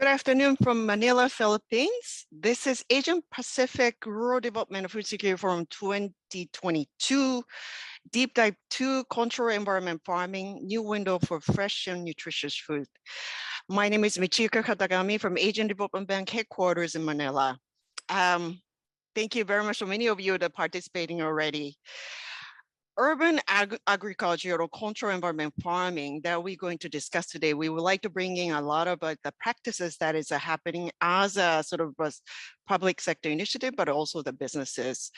Good afternoon from Manila, Philippines. This is Asian Pacific Rural Development and Food Security Forum 2022, Deep Dive 2, Control Environment Farming, New Window for Fresh and Nutritious Food. My name is Michiko Katagami from Asian Development Bank headquarters in Manila. Thank you very much for many of you that are participating already. Urban agriculture or control environment farming that we're going to discuss today, we would like to bring in a lot of the practices that is happening as a sort of a public sector initiative, but also the businesses.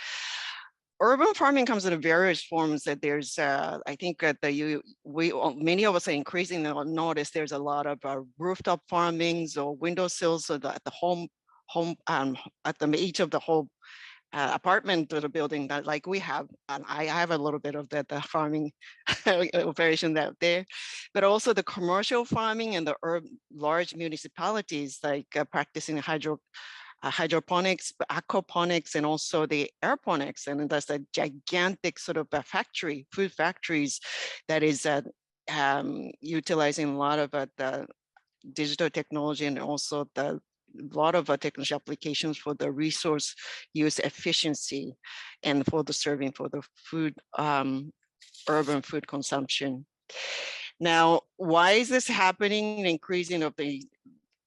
Urban farming comes in various forms. That there's, I think that many of us are increasingly notice there's a lot of rooftop farmings or windowsills so that at the home at the each of the home apartment or the building that like we have, and I have a little bit of that the farming operation out there, but also the commercial farming and the large municipalities like practicing hydroponics, aquaponics, and also the aeroponics, and that's a gigantic sort of a factory, food factories that is utilizing a lot of the digital technology and also the lot of technical applications for the resource use efficiency and for the serving for the food, urban food consumption. Now, why is this happening? Increasing of the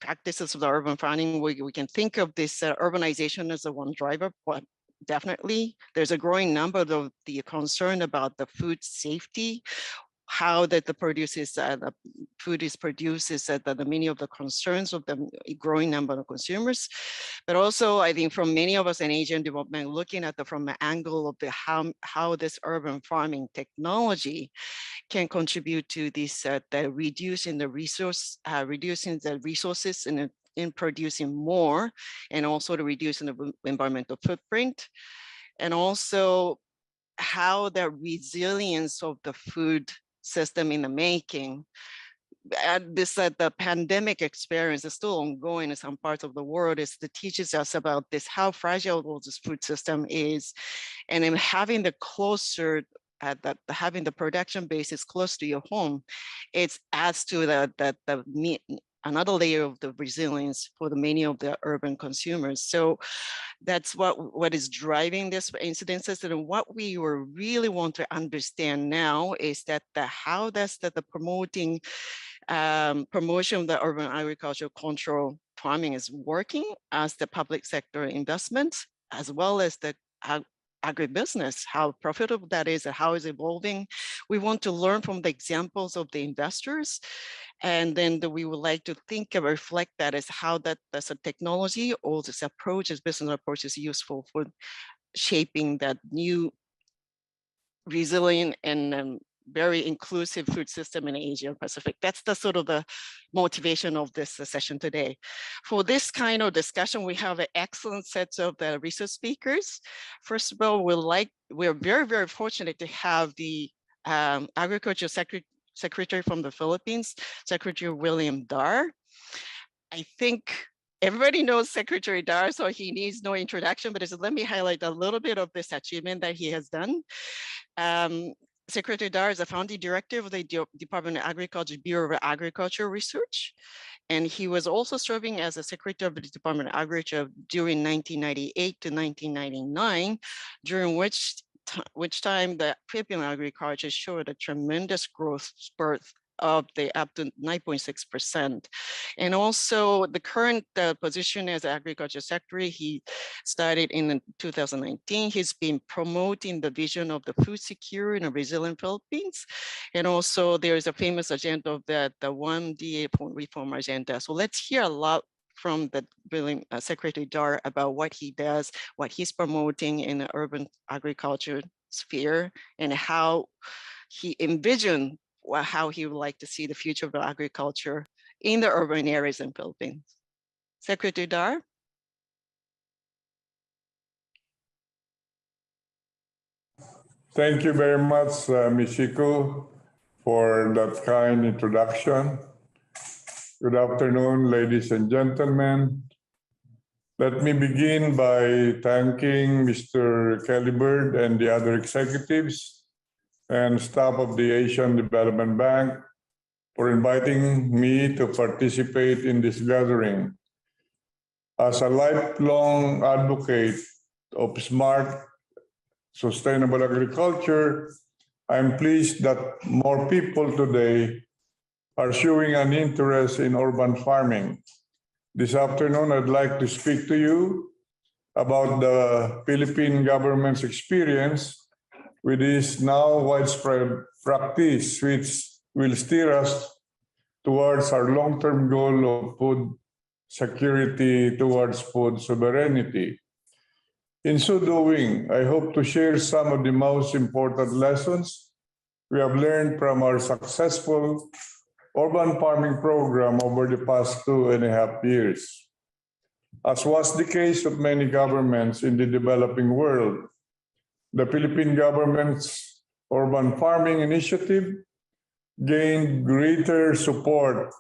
practices of the urban farming, we can think of this urbanization as a one driver, but definitely there's a growing number of the concern about the food safety, how that the food is produced is that the many of the concerns of the growing number of consumers, but also I think from many of us in Asian development, looking at from the angle of the how this urban farming technology can contribute to this the reducing the resources in producing more, and also to reducing the environmental footprint, and also how the resilience of the food system in the making. The pandemic experience is still ongoing in some parts of the world. It teaches us about this, how fragile this food system is, and then having the closer having the production bases close to your home, it adds to another layer of the resilience for the many of the urban consumers. So that's what is driving this incidences. And what we really want to understand now is that how does the promotion of the urban agricultural control farming is working as the public sector investments, as well as the agribusiness, how profitable that is and how it's evolving. We want to learn from the examples of the investors. And then we would like to think and reflect that as how that as a technology or this approach, this business approach is useful for shaping that new resilient and very inclusive food system in Asia Pacific. That's the sort of the motivation of this session today. For this kind of discussion, we have an excellent set of the research speakers. First of all, we're very, very fortunate to have the Agriculture Secretary from the Philippines, Secretary William Dar. I think everybody knows Secretary Dar, so he needs no introduction, but let me highlight a little bit of this achievement that he has done. Secretary Dar is the founding director of the Department of Agriculture, Bureau of Agricultural Research. And he was also serving as a secretary of the Department of Agriculture during 1998 to 1999, during which time the Philippine agriculture showed a tremendous growth spurt of up to 9.6%. And also the current position as agriculture secretary, he started in 2019. He's been promoting the vision of the food secure and a resilient Philippines. And also there is a famous agenda of the One DA reform agenda. So let's hear a lot from the Secretary Dar about what he does, what he's promoting in the urban agriculture sphere, and how he envisioned how he would like to see the future of agriculture in the urban areas in Philippines. Secretary Dar. Thank you very much, Michiko, for that kind introduction. Good afternoon, ladies and gentlemen. Let me begin by thanking Mr. Kelly Bird and the other executives and staff of the Asian Development Bank for inviting me to participate in this gathering. As a lifelong advocate of smart, sustainable agriculture, I'm pleased that more people today are showing an interest in urban farming. This afternoon, I'd like to speak to you about the Philippine government's experience with this now widespread practice, which will steer us towards our long-term goal of food security, towards food sovereignty. In so doing, I hope to share some of the most important lessons we have learned from our successful urban farming program over the past 2.5 years. As was the case of many governments in the developing world, the Philippine government's urban farming initiative gained greater support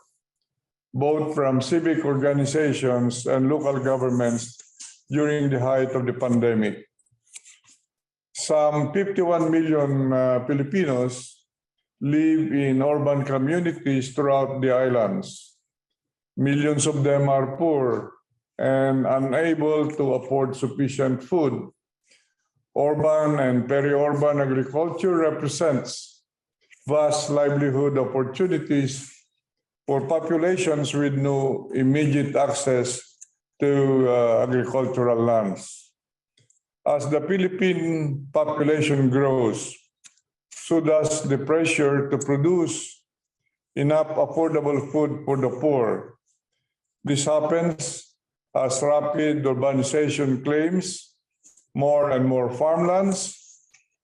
both from civic organizations and local governments during the height of the pandemic. Some 51 million Filipinos live in urban communities throughout the islands. Millions of them are poor and unable to afford sufficient food. Urban and peri-urban agriculture represents vast livelihood opportunities for populations with no immediate access to agricultural lands. As the Philippine population grows, so does the pressure to produce enough affordable food for the poor. This happens as rapid urbanization claims more and more farmlands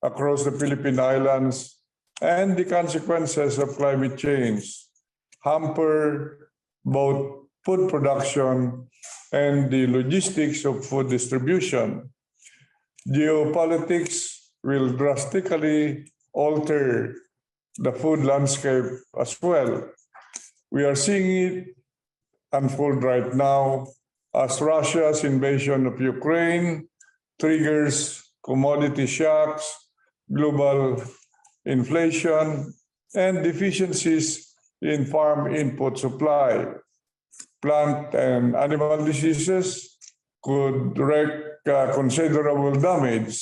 across the Philippine Islands, and the consequences of climate change hamper both food production and the logistics of food distribution. Geopolitics will drastically alter the food landscape as well. We are seeing it unfold right now as Russia's invasion of Ukraine triggers commodity shocks, global inflation, and deficiencies in farm input supply. Plant and animal diseases could wreak considerable damage.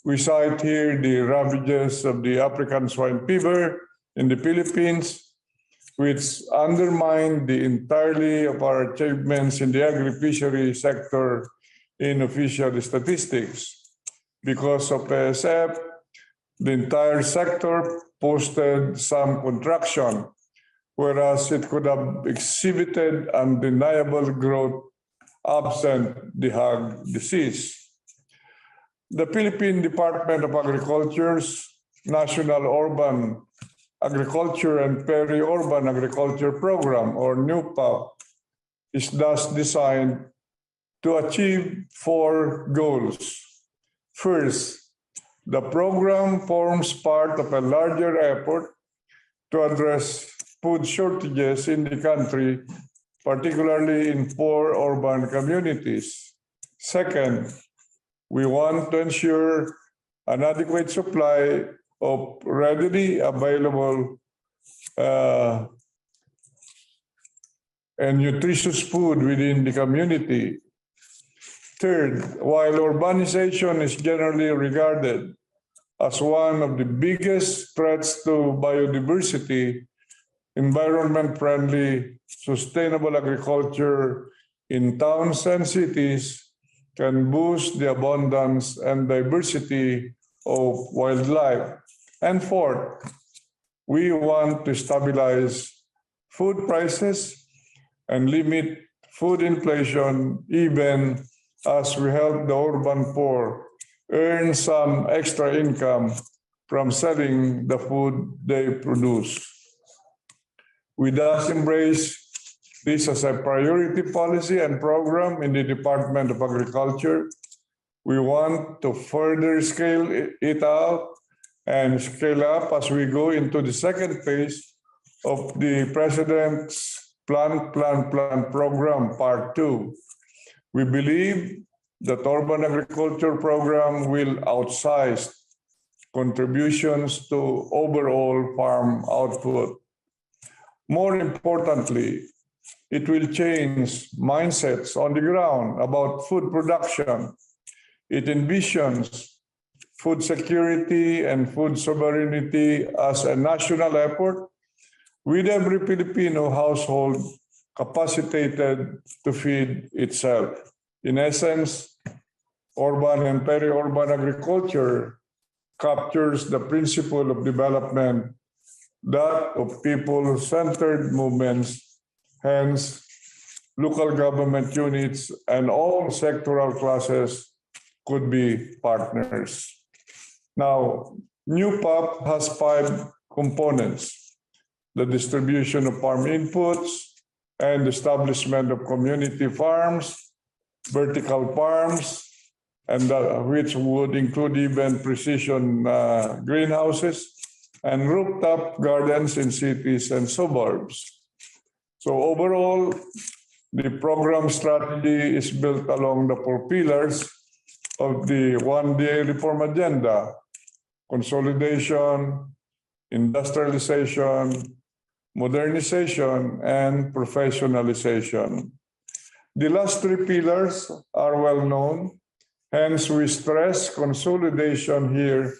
We cite here the ravages of the African swine fever in the Philippines, which undermine the entirety of our achievements in the agri-fishery sector in official statistics. Because of ASF, the entire sector posted some contraction, whereas it could have exhibited undeniable growth absent the hog disease. The Philippine Department of Agriculture's National Urban Agriculture and Peri-Urban Agriculture Program, or NUPAP, is thus designed to achieve 4 goals. First, the program forms part of a larger effort to address food shortages in the country, particularly in poor urban communities. Second, we want to ensure an adequate supply of readily available and nutritious food within the community. Third, while urbanization is generally regarded as one of the biggest threats to biodiversity, environment-friendly, sustainable agriculture in towns and cities can boost the abundance and diversity of wildlife. And fourth, we want to stabilize food prices and limit food inflation, even as we help the urban poor earn some extra income from selling the food they produce. We thus embrace this as a priority policy and program in the Department of Agriculture. We want to further scale it out and scale up as we go into the second phase of the President's Plan Program, Part 2. We believe that urban agriculture program will outsize contributions to overall farm output. More importantly, it will change mindsets on the ground about food production. It envisions food security and food sovereignty as a national effort, with every Filipino household capacitated to feed itself. In essence, urban and peri-urban agriculture captures the principle of development, that of people-centered movements. Hence, local government units and all sectoral classes could be partners. Now, new PAP has 5 components: the distribution of farm inputs and establishment of community farms, vertical farms, and which would include even precision greenhouses, and rooftop gardens in cities and suburbs. So overall, the program strategy is built along the 4 pillars of the 1-day reform agenda: consolidation, industrialization, modernization, and professionalization. The last 3 pillars are well known, hence we stress consolidation here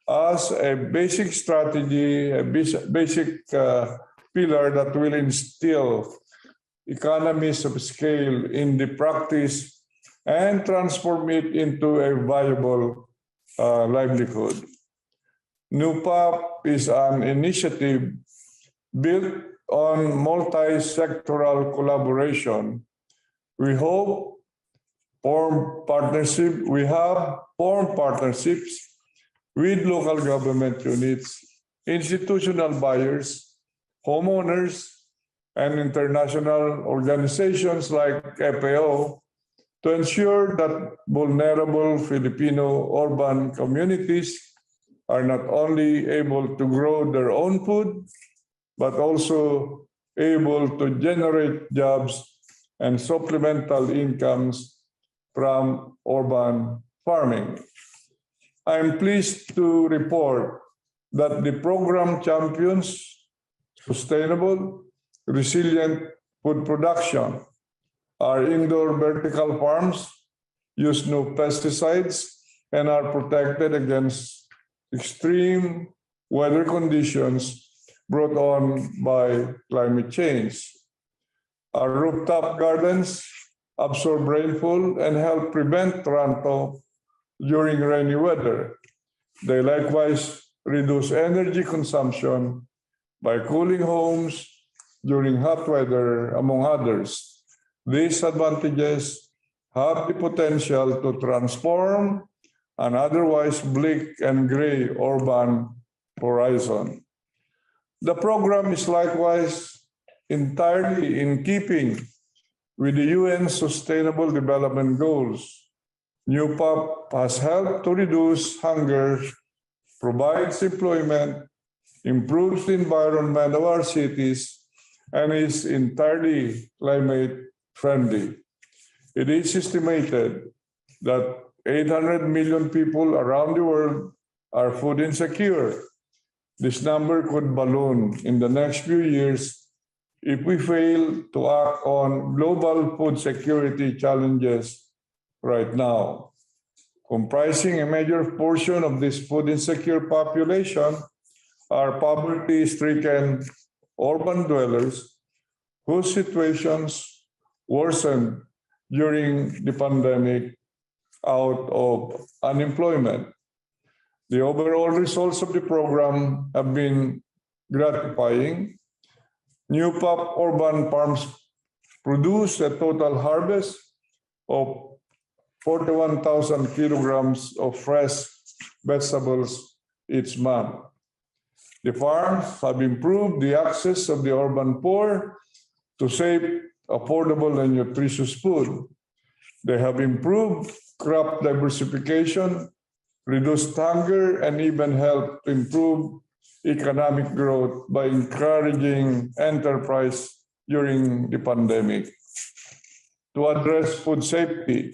as a basic strategy, a basic pillar that will instill economies of scale in the practice and transform it into a viable livelihood. New PAP is an initiative built on multi-sectoral collaboration. We have formed partnerships with local government units, institutional buyers, homeowners, and international organizations like FAO to ensure that vulnerable Filipino urban communities are not only able to grow their own food, but also able to generate jobs and supplemental incomes from urban farming. I am pleased to report that the program champions sustainable, resilient food production. Our indoor vertical farms use no pesticides and are protected against extreme weather conditions brought on by climate change. Our rooftop gardens absorb rainfall and help prevent runoff during rainy weather. They likewise reduce energy consumption by cooling homes during hot weather, among others. These advantages have the potential to transform an otherwise bleak and gray urban horizon. The program is likewise entirely in keeping with the UN Sustainable Development Goals. New PAP has helped to reduce hunger, provides employment, improves the environment of our cities, and is entirely climate friendly. It is estimated that 800 million people around the world are food insecure. This number could balloon in the next few years if we fail to act on global food security challenges right now. Comprising a major portion of this food insecure population are poverty-stricken urban dwellers whose situations worsened during the pandemic out of unemployment. The overall results of the program have been gratifying. New PAP urban farms produce a total harvest of 41,000 kilograms of fresh vegetables each month. The farms have improved the access of the urban poor to safe, affordable, and nutritious food. They have improved crop diversification, reduced hunger, and even helped to improve economic growth by encouraging enterprise during the pandemic. To address food safety,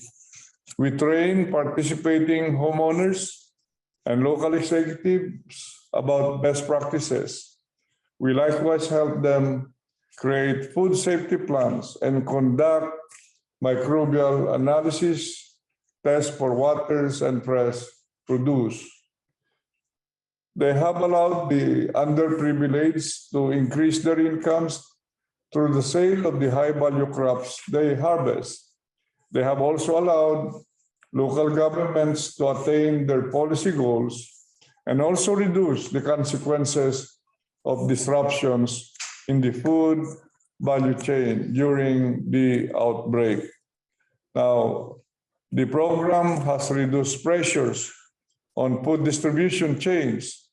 we train participating homeowners and local executives about best practices. We likewise help them create food safety plans, and conduct microbial analysis, test for waters and fresh produce. They have allowed the underprivileged to increase their incomes through the sale of the high-value crops they harvest. They have also allowed local governments to attain their policy goals and also reduce the consequences of disruptions in the food value chain during the outbreak. Now, the program has reduced pressures on food distribution chains,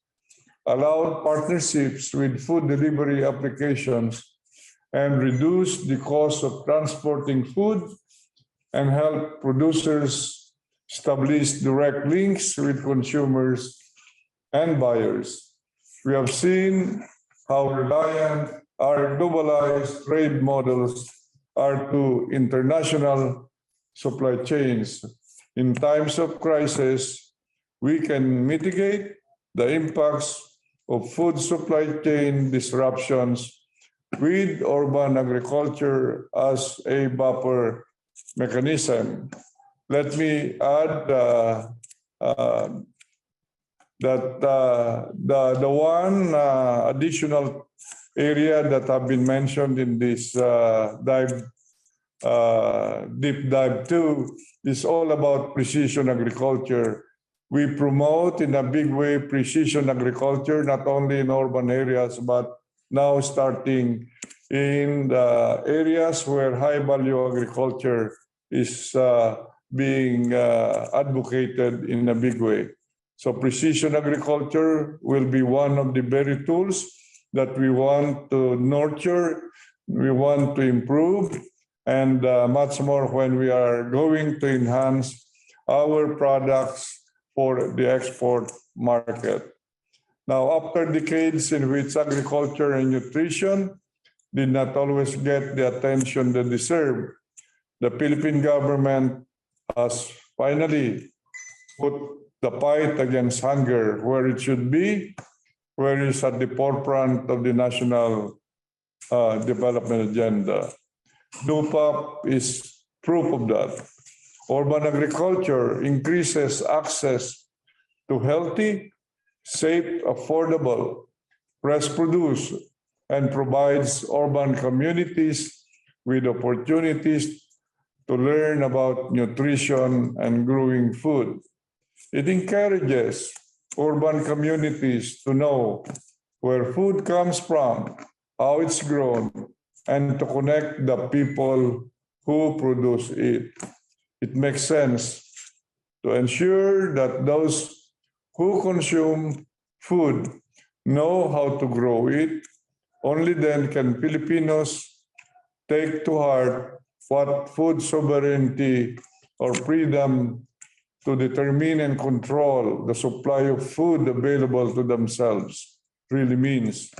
allowed partnerships with food delivery applications, and reduced the cost of transporting food and help producers establish direct links with consumers and buyers. We have seen how reliant our globalized trade models are to international supply chains. In times of crisis, we can mitigate the impacts of food supply chain disruptions with urban agriculture as a buffer mechanism. Let me add that the one additional area that have been mentioned in this deep dive 2 is all about precision agriculture. We promote in a big way precision agriculture, not only in urban areas, but now starting in the areas where high value agriculture is being advocated in a big way. So precision agriculture will be one of the very tools that we want to nurture, we want to improve, and much more when we are going to enhance our products for the export market. Now, after decades in which agriculture and nutrition did not always get the attention they deserve, the Philippine government has finally put the fight against hunger where it should be, where it's at the forefront of the national development agenda. DUPAP is proof of that. Urban agriculture increases access to healthy, safe, affordable, fresh produce, and provides urban communities with opportunities to learn about nutrition and growing food. It encourages urban communities to know where food comes from, how it's grown, and to connect the people who produce it. It makes sense to ensure that those who consume food know how to grow it. Only then can Filipinos take to heart what food sovereignty or freedom to determine and control the supply of food available to themselves really means.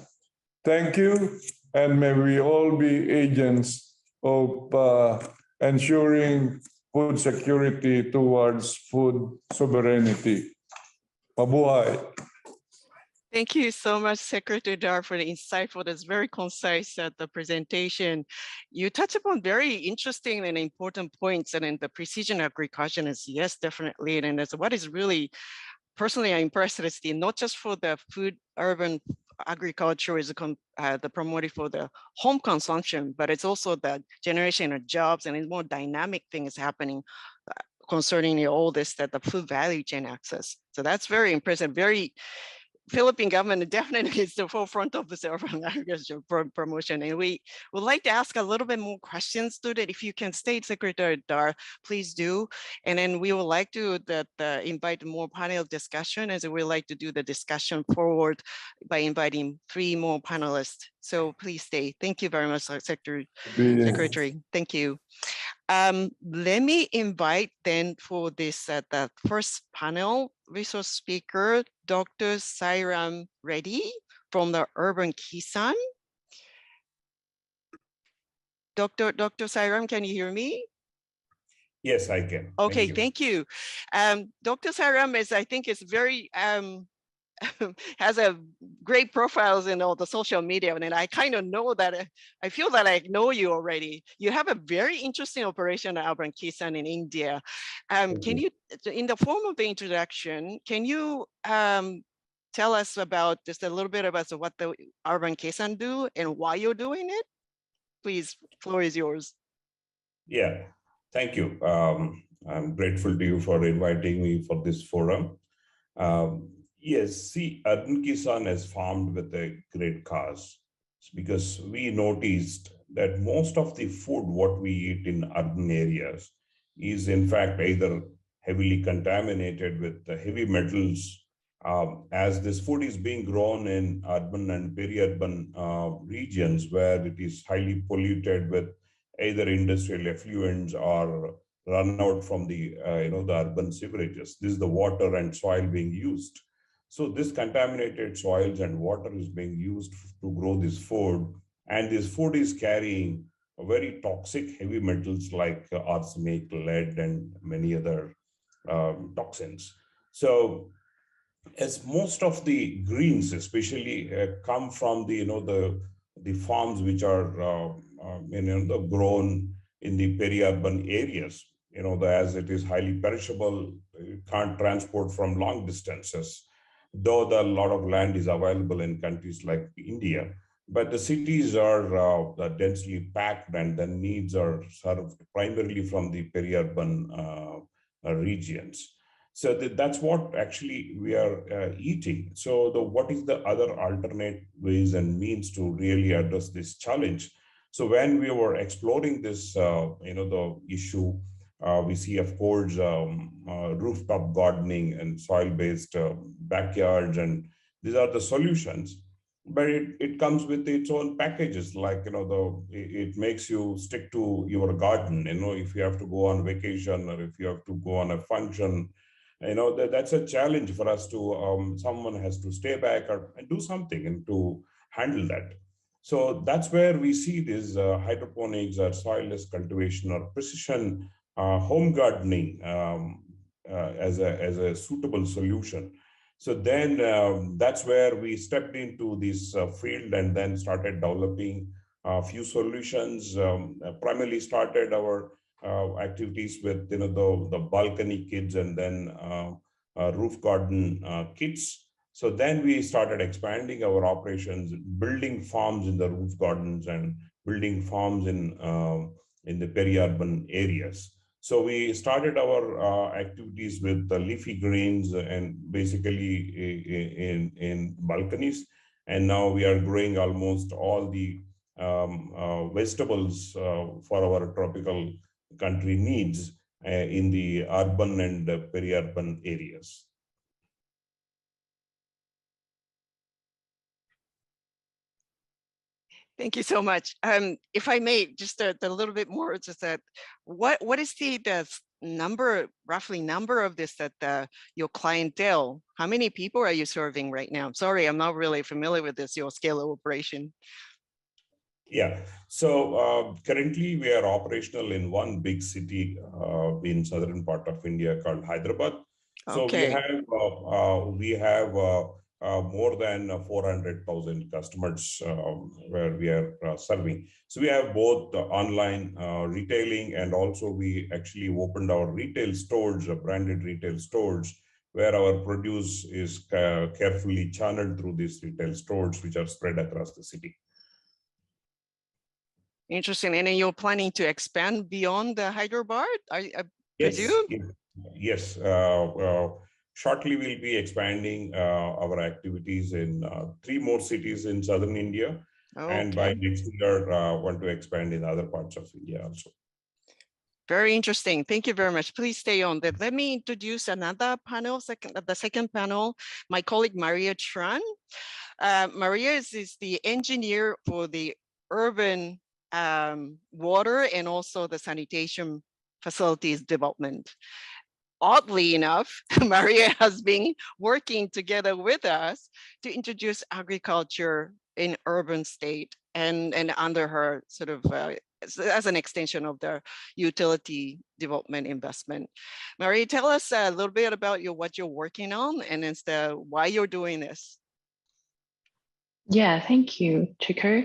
Thank you, and may we all be agents of ensuring food security towards food sovereignty. Mabuhay. Thank you so much, Secretary Dar, for the insightful, that's very concise the presentation. You touch upon very interesting and important points, and in the precision agriculture is yes, definitely. And that's what is really, personally, I'm impressed is the not just for the food urban agriculture is the promoted for the home consumption, but it's also the generation of jobs and it's more dynamic things happening concerning all this, that the food value chain access. So that's very impressive, very Philippine government definitely is the forefront of this urban agriculture promotion. And we would like to ask a little bit more questions to that. If you can stay, Secretary Dar, please do. And then we would like to invite more panel discussion, as we like to do the discussion forward by inviting 3 more panelists. So please stay. Thank you very much, Secretary. Thank you. Let me invite then for this the first panel resource speaker, Dr. Sairam Reddy from the Urban Kisan. Dr. Sairam, can you hear me? Yes, I can. Okay, thank you. Dr. Sairam is, I think, is very has a great profiles in all the social media, and I kind of know that I feel that I know you already. You have a very interesting operation at Urbanization in India. Can you, in the form of the introduction, can you tell us about just a little bit about what the Urbanization do and why you're doing it? Please, floor is yours. Yeah, thank you. I'm grateful to you for inviting me for this forum. Yes, see, Urban Kisan is formed with a great cause because we noticed that most of the food what we eat in urban areas is in fact either heavily contaminated with the heavy metals. As this food is being grown in urban and peri-urban regions where it is highly polluted with either industrial effluents or run out from the the urban sewerages. This is the water and soil being used. So this contaminated soils and water is being used to grow this food, and this food is carrying very toxic heavy metals like arsenic, lead, and many other toxins. So as most of the greens especially come from the the farms which are grown in the peri-urban areas, as it is highly perishable, you can't transport from long distances, though a lot of land is available in countries like India, but the cities are densely packed and the needs are served primarily from the peri-urban regions. So that's what actually we are eating. So what is the other alternate ways and means to really address this challenge? So when we were exploring this, the issue, we see, of course, rooftop gardening and soil-based backyards, and these are the solutions. But it comes with its own packages, like it makes you stick to your garden. If you have to go on vacation or if you have to go on a function, that's a challenge for us to someone has to stay back or and do something and to handle that. So that's where we see this hydroponics or soilless cultivation or precision home gardening as a suitable solution. So then that's where we stepped into this field and then started developing a few solutions. Primarily started our activities with the balcony kits and then roof garden kits. So then we started expanding our operations, building farms in the roof gardens and building farms in the peri-urban areas. So we started our activities with the leafy greens and basically in balconies, and now we are growing almost all the vegetables for our tropical country needs in the urban and peri-urban areas. Thank you so much. If I may, just a little bit more, just that, what is the number, roughly number of this that your clientele? How many people are you serving right now? I'm sorry, I'm not really familiar with this, your scale of operation. Yeah, so currently we are operational in one big city in southern part of India called Hyderabad. So Okay. we have more than 400,000 customers where we are serving. So we have both online retailing, and also we actually opened our retail stores, branded retail stores, where our produce is carefully channeled through these retail stores, which are spread across the city. Interesting. And then you're planning to expand beyond the Hyderabad, I presume? Yes. Shortly, we'll be expanding our activities in 3 more cities in southern India. Okay. And by next year, want to expand in other parts of India also. Very interesting. Thank you very much. Please stay on that. Let me introduce another panel, the second panel, my colleague Maria Tran. Maria is the engineer for the urban water and also the sanitation facilities development. Oddly enough, Maria has been working together with us to introduce agriculture in urban state and under her sort of as an extension of their utility development investment. Marie, tell us a little bit about what you're working on and why you're doing this. Yeah, thank you, Chico.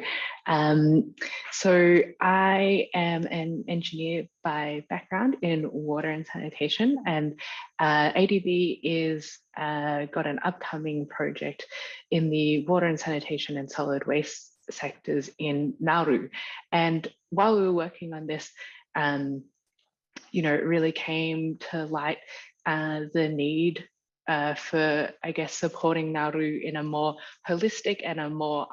So I am an engineer by background in water and sanitation, and ADB is got an upcoming project in the water and sanitation and solid waste sectors in Nauru. And while we were working on this, it really came to light the need for, I guess, supporting Nauru in a more holistic and a more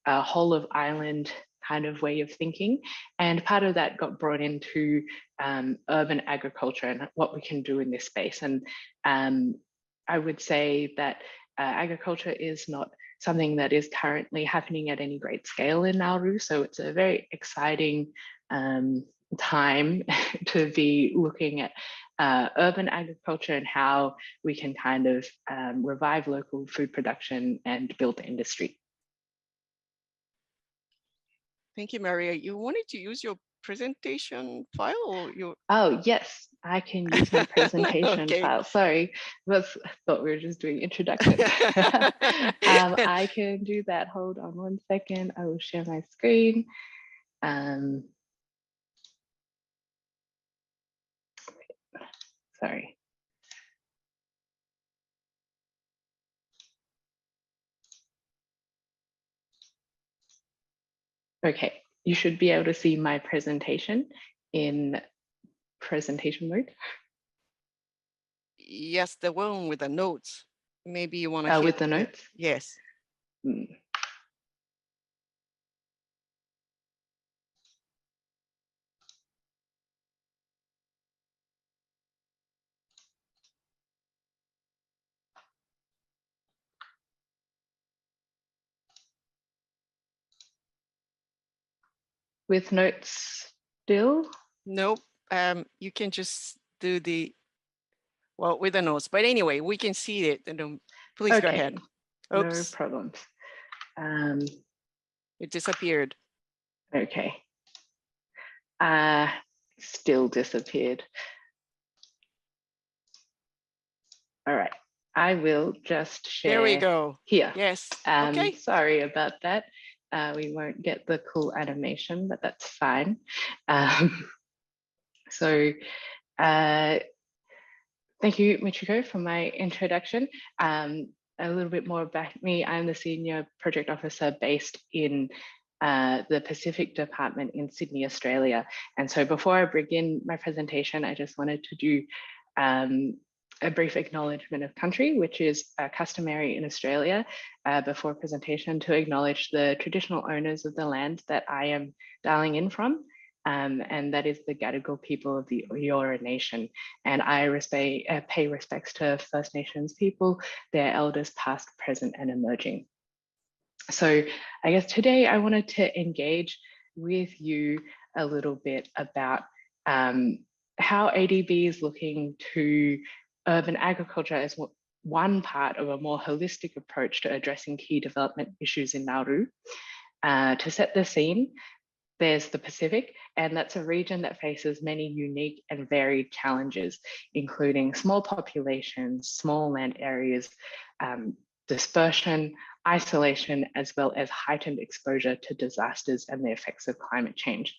whole of island kind of way of thinking. And part of that got brought into urban agriculture and what we can do in this space. And I would say that agriculture is not something that is currently happening at any great scale in Nauru. So it's a very exciting time to be looking at urban agriculture and how we can kind of revive local food production and build the industry. Thank you, Maria. You wanted to use your presentation file or your... Oh, yes, I can use my presentation Okay. file. Sorry, I thought we were just doing introduction. I can do that. Hold on one second. I will share my screen. Sorry. Okay, you should be able to see my presentation in presentation mode. Yes, the one with the notes. Maybe you want to with the notes? Yes. With notes still? Nope. You can just do with the notes. But anyway, we can see it. And please go ahead. Oops. No problems. It disappeared. Okay. Still disappeared. All right. I will just share. There we go. Here. Yes. Okay. Sorry about that. We won't get the cool animation, but that's fine. So thank you, Michiko, for my introduction. A little bit more about me. I'm the Senior Project Officer based in the Pacific Department in Sydney, Australia. And so before I begin my presentation, I just wanted to do a brief acknowledgement of country, which is customary in Australia before presentation, to acknowledge the traditional owners of the land that I am dialing in from. And that is the Gadigal people of the Eora Nation. And I pay respects to First Nations people, their elders past, present, and emerging. So I guess today I wanted to engage with you a little bit about how ADB is looking to urban agriculture as one part of a more holistic approach to addressing key development issues in Nauru. To set the scene, there's the Pacific, and that's a region that faces many unique and varied challenges, including small populations, small land areas, dispersion, isolation, as well as heightened exposure to disasters and the effects of climate change.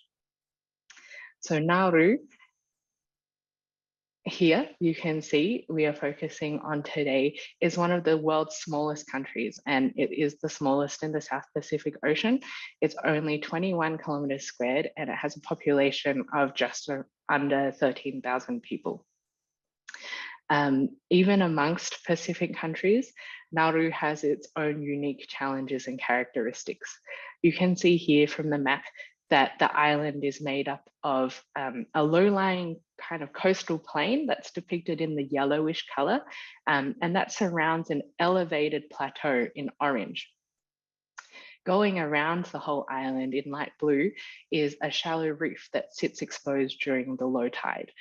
So Nauru, here you can see we are focusing on today, is one of the world's smallest countries, and it is the smallest in the South Pacific Ocean. It's only 21 kilometers squared, and it has a population of just under 13,000 people. Even amongst Pacific countries, Nauru has its own unique challenges and characteristics. You can see here from the map that the island is made up of a low-lying kind of coastal plain that's depicted in the yellowish color, and that surrounds an elevated plateau in orange. Going around the whole island in light blue is a shallow reef that sits exposed during the low tide.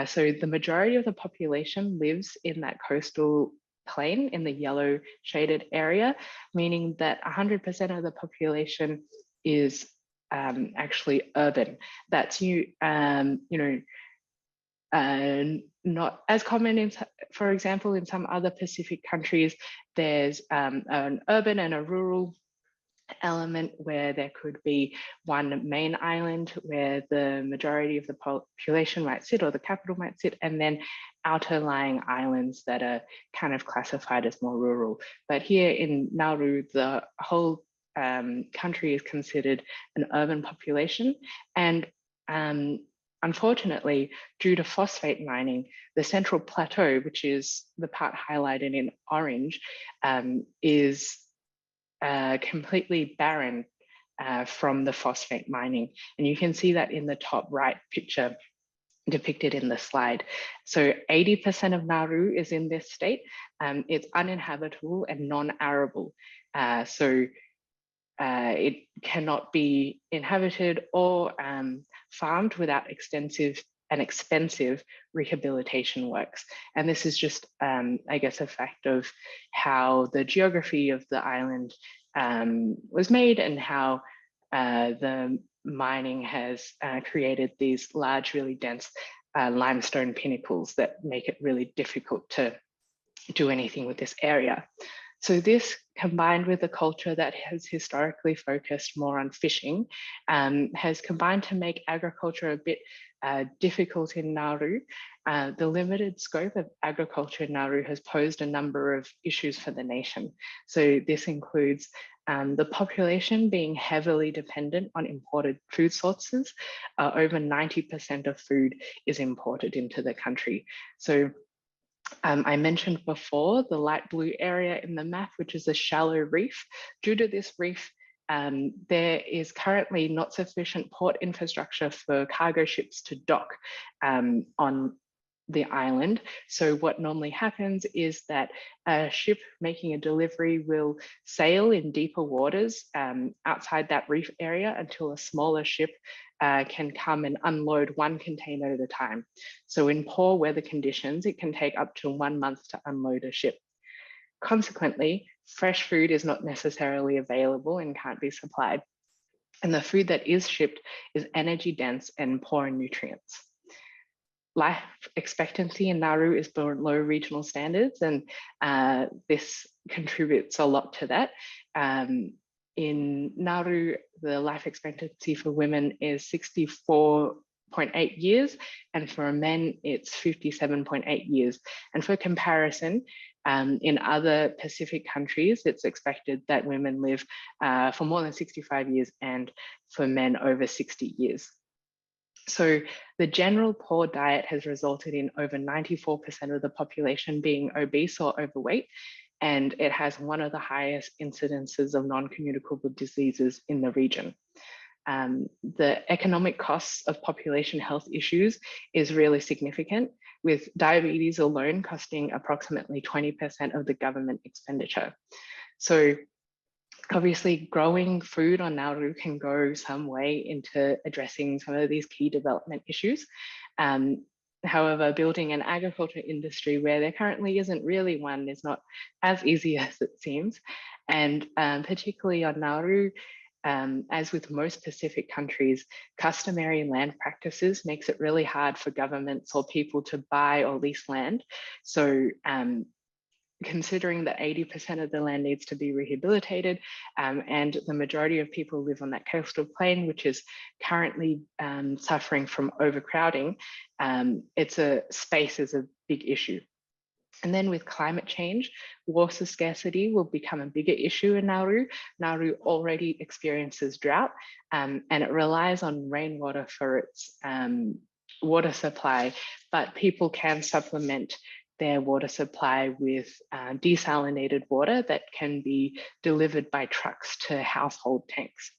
So the majority of the population lives in that coastal plain in the yellow shaded area, meaning that 100% of the population is actually urban. That's not as common in, for example, in some other Pacific countries. There's an urban and a rural element where there could be one main island where the majority of the population might sit, or the capital might sit, and then outer lying islands that are kind of classified as more rural. But here in Nauru, the whole country is considered an urban population, and unfortunately, due to phosphate mining, the Central Plateau, which is the part highlighted in orange, is completely barren from the phosphate mining. And you can see that in the top right picture depicted in the slide. So 80% of Nauru is in this state. It's uninhabitable and non-arable. It cannot be inhabited or farmed without extensive and expensive rehabilitation works. And this is just, I guess, a fact of how the geography of the island was made, and how the mining has created these large, really dense limestone pinnacles that make it really difficult to do anything with this area. So this, combined with a culture that has historically focused more on fishing, has combined to make agriculture a bit difficult in Nauru. The limited scope of agriculture in Nauru has posed a number of issues for the nation. So this includes the population being heavily dependent on imported food sources. Over 90% of food is imported into the country. So I mentioned before the light blue area in the map, which is a shallow reef. Due to this reef, there is currently not sufficient port infrastructure for cargo ships to dock on the island. So what normally happens is that a ship making a delivery will sail in deeper waters outside that reef area until a smaller ship can come and unload one container at a time. So in poor weather conditions, it can take up to 1 month to unload a ship. Consequently, fresh food is not necessarily available and can't be supplied. And the food that is shipped is energy dense and poor in nutrients. Life expectancy in Nauru is below regional standards, and this contributes a lot to that. In Nauru, the life expectancy for women is 64.8 years, and for men, it's 57.8 years. And for comparison, in other Pacific countries, it's expected that women live for more than 65 years, and for men over 60 years. So the general poor diet has resulted in over 94% of the population being obese or overweight, and it has one of the highest incidences of non-communicable diseases in the region. The economic costs of population health issues is really significant, with diabetes alone costing approximately 20% of the government expenditure. So obviously, growing food on Nauru can go some way into addressing some of these key development issues. However, building an agriculture industry where there currently isn't really one is not as easy as it seems. And particularly on Nauru, as with most Pacific countries, customary land practices makes it really hard for governments or people to buy or lease land. So considering that 80% of the land needs to be rehabilitated, and the majority of people live on that coastal plain, which is currently suffering from overcrowding, space is a big issue. And then with climate change, water scarcity will become a bigger issue in Nauru. Nauru already experiences drought, and it relies on rainwater for its water supply, but people can supplement their water supply with desalinated water that can be delivered by trucks to household tanks.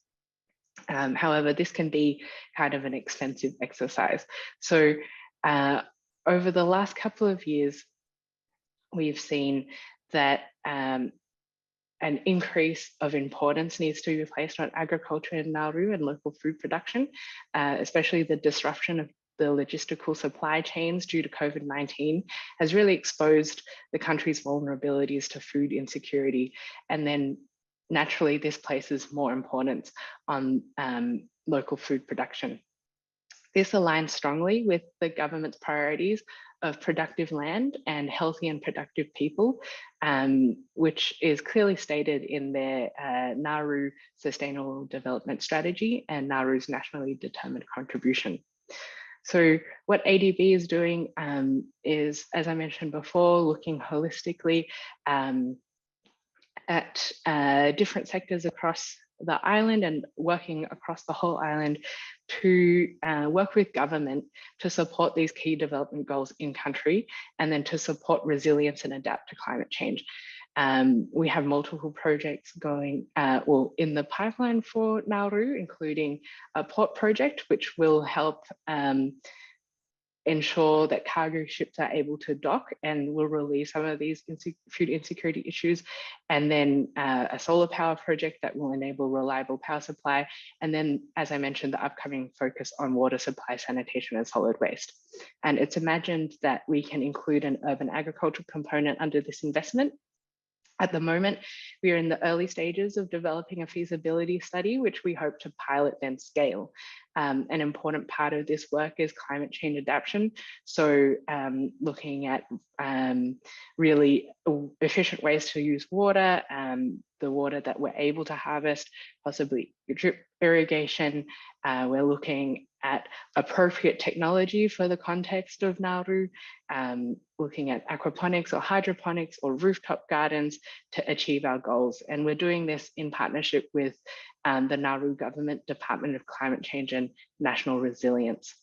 However, this can be kind of an expensive exercise. So over the last couple of years, we've seen that an increase of importance needs to be placed on agriculture in Nauru and local food production, especially the disruption of the logistical supply chains due to COVID-19 has really exposed the country's vulnerabilities to food insecurity. And then naturally, this places more importance on local food production. This aligns strongly with the government's priorities of productive land and healthy and productive people, which is clearly stated in their Nauru Sustainable Development Strategy and Nauru's nationally determined contribution. So what ADB is doing is, as I mentioned before, looking holistically at different sectors across the island and working across the whole island to work with government to support these key development goals in country, and then to support resilience and adapt to climate change. We have multiple projects going in the pipeline for Nauru, including a port project, which will help ensure that cargo ships are able to dock and will relieve some of these food insecurity issues. And then a solar power project that will enable reliable power supply. And then, as I mentioned, the upcoming focus on water supply, sanitation, and solid waste. And it's imagined that we can include an urban agriculture component under this investment. At the moment, we are in the early stages of developing a feasibility study, which we hope to pilot then scale. An important part of this work is climate change adaptation. So looking at really efficient ways to use water, the water that we're able to harvest, possibly drip irrigation. We're looking at appropriate technology for the context of Nauru, looking at aquaponics or hydroponics or rooftop gardens to achieve our goals. And we're doing this in partnership with the Nauru Government Department of Climate Change and National Resilience.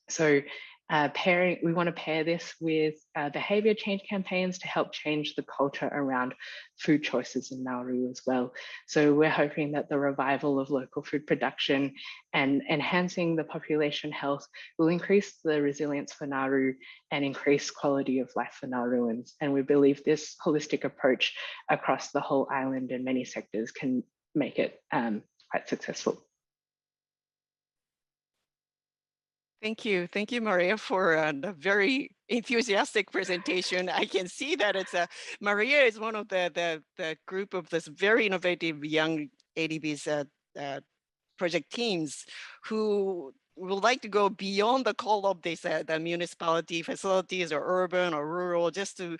So we want to pair this with behavior change campaigns to help change the culture around food choices in Nauru as well. So we're hoping that the revival of local food production and enhancing the population health will increase the resilience for Nauru and increase quality of life for Nauruans. And we believe this holistic approach across the whole island and many sectors can make it quite successful. Thank you, Maria, for a very enthusiastic presentation. I can see that Maria is one of the group of this very innovative young ADB's project teams who would like to go beyond the call of this, the municipality facilities or urban or rural, just to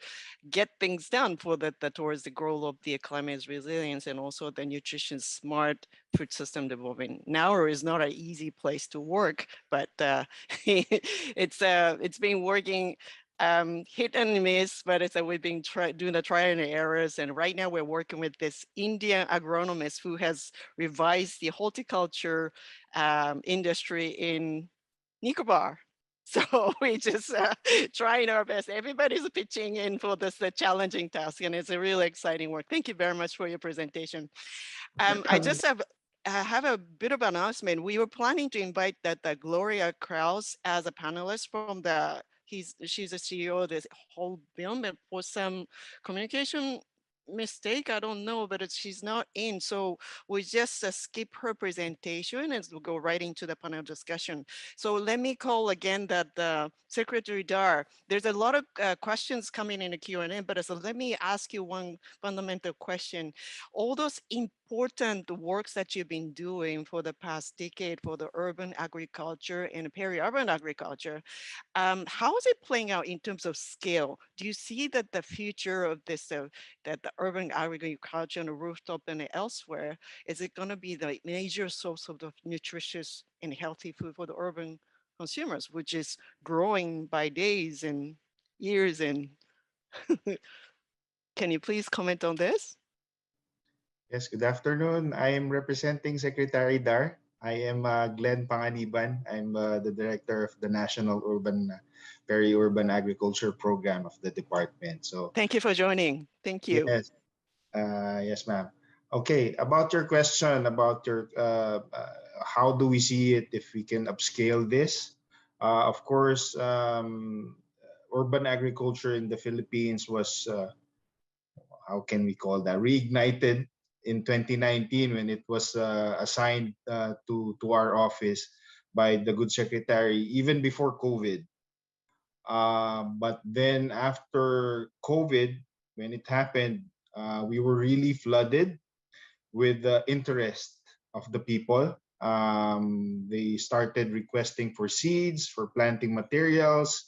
get things done for towards the goal of the climate resilience and also the nutrition smart food system development. Nauru is not an easy place to work, but it's been working hit and miss, but we've been doing the trial and errors. And right now we're working with this Indian agronomist who has revised the horticulture industry in Nicobar. So we just trying our best. Everybody's pitching in for this challenging task, and it's a really exciting work. Thank you very much for your presentation. I just have a bit of announcement. We were planning to invite the Gloria Krause as a panelist from she's a CEO of this whole film, but for some communication mistake, I don't know, but she's not in. So we just skip her presentation and we'll go right into the panel discussion. So let me call again that Secretary Dar. There's a lot of questions coming in the Q&A, but so let me ask you one fundamental question. All those important works that you've been doing for the past decade for the urban agriculture and peri-urban agriculture, how is it playing out in terms of scale? Do you see that the future of this, that the urban agriculture and the rooftop and elsewhere, is it going to be the major source of the nutritious and healthy food for the urban consumers, which is growing by days and years? And can you please comment on this? Yes, good afternoon. I am representing Secretary Dar. I am Glenn Panganiban. I'm the director of the National Peri-Urban Agriculture Program of the department. So thank you for joining. Thank you. Yes, yes, ma'am. Okay, about your question about your how do we see it if we can upscale this? Of course, urban agriculture in the Philippines was how can we call that, reignited in 2019 when it was assigned to our office by the good secretary even before COVID. But then after COVID, when it happened, we were really flooded with the interest of the people. They started requesting for seeds, for planting materials,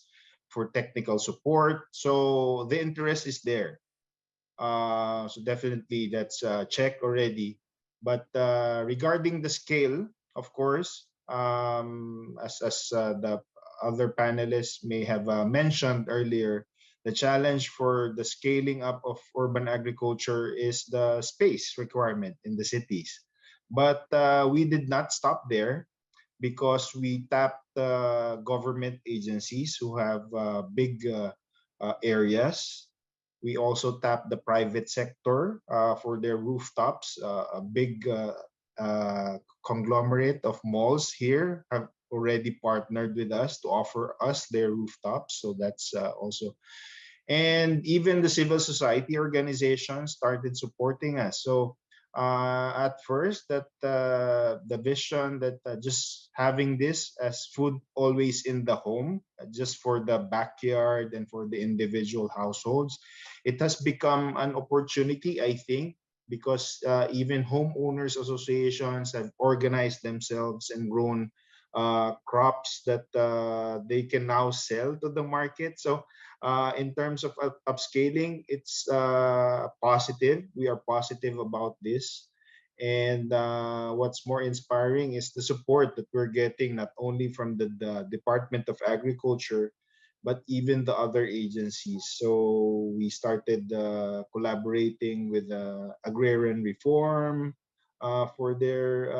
for technical support. So the interest is there. So definitely that's a check already. But regarding the scale, of course, as the other panelists may have mentioned earlier, the challenge for the scaling up of urban agriculture is the space requirement in the cities. But we did not stop there because we tapped government agencies who have big areas. We also tap the private sector for their rooftops. A big conglomerate of malls here have already partnered with us to offer us their rooftops. So that's also, and even the civil society organizations started supporting us. So at first, that the vision that just having this as food always in the home, just for the backyard and for the individual households, it has become an opportunity, I think, because even homeowners associations have organized themselves and grown crops that they can now sell to the market. So in terms of upscaling, it's positive. We are positive about this. And what's more inspiring is the support that we're getting, not only from the Department of Agriculture, but even the other agencies. So we started collaborating with agrarian reform for their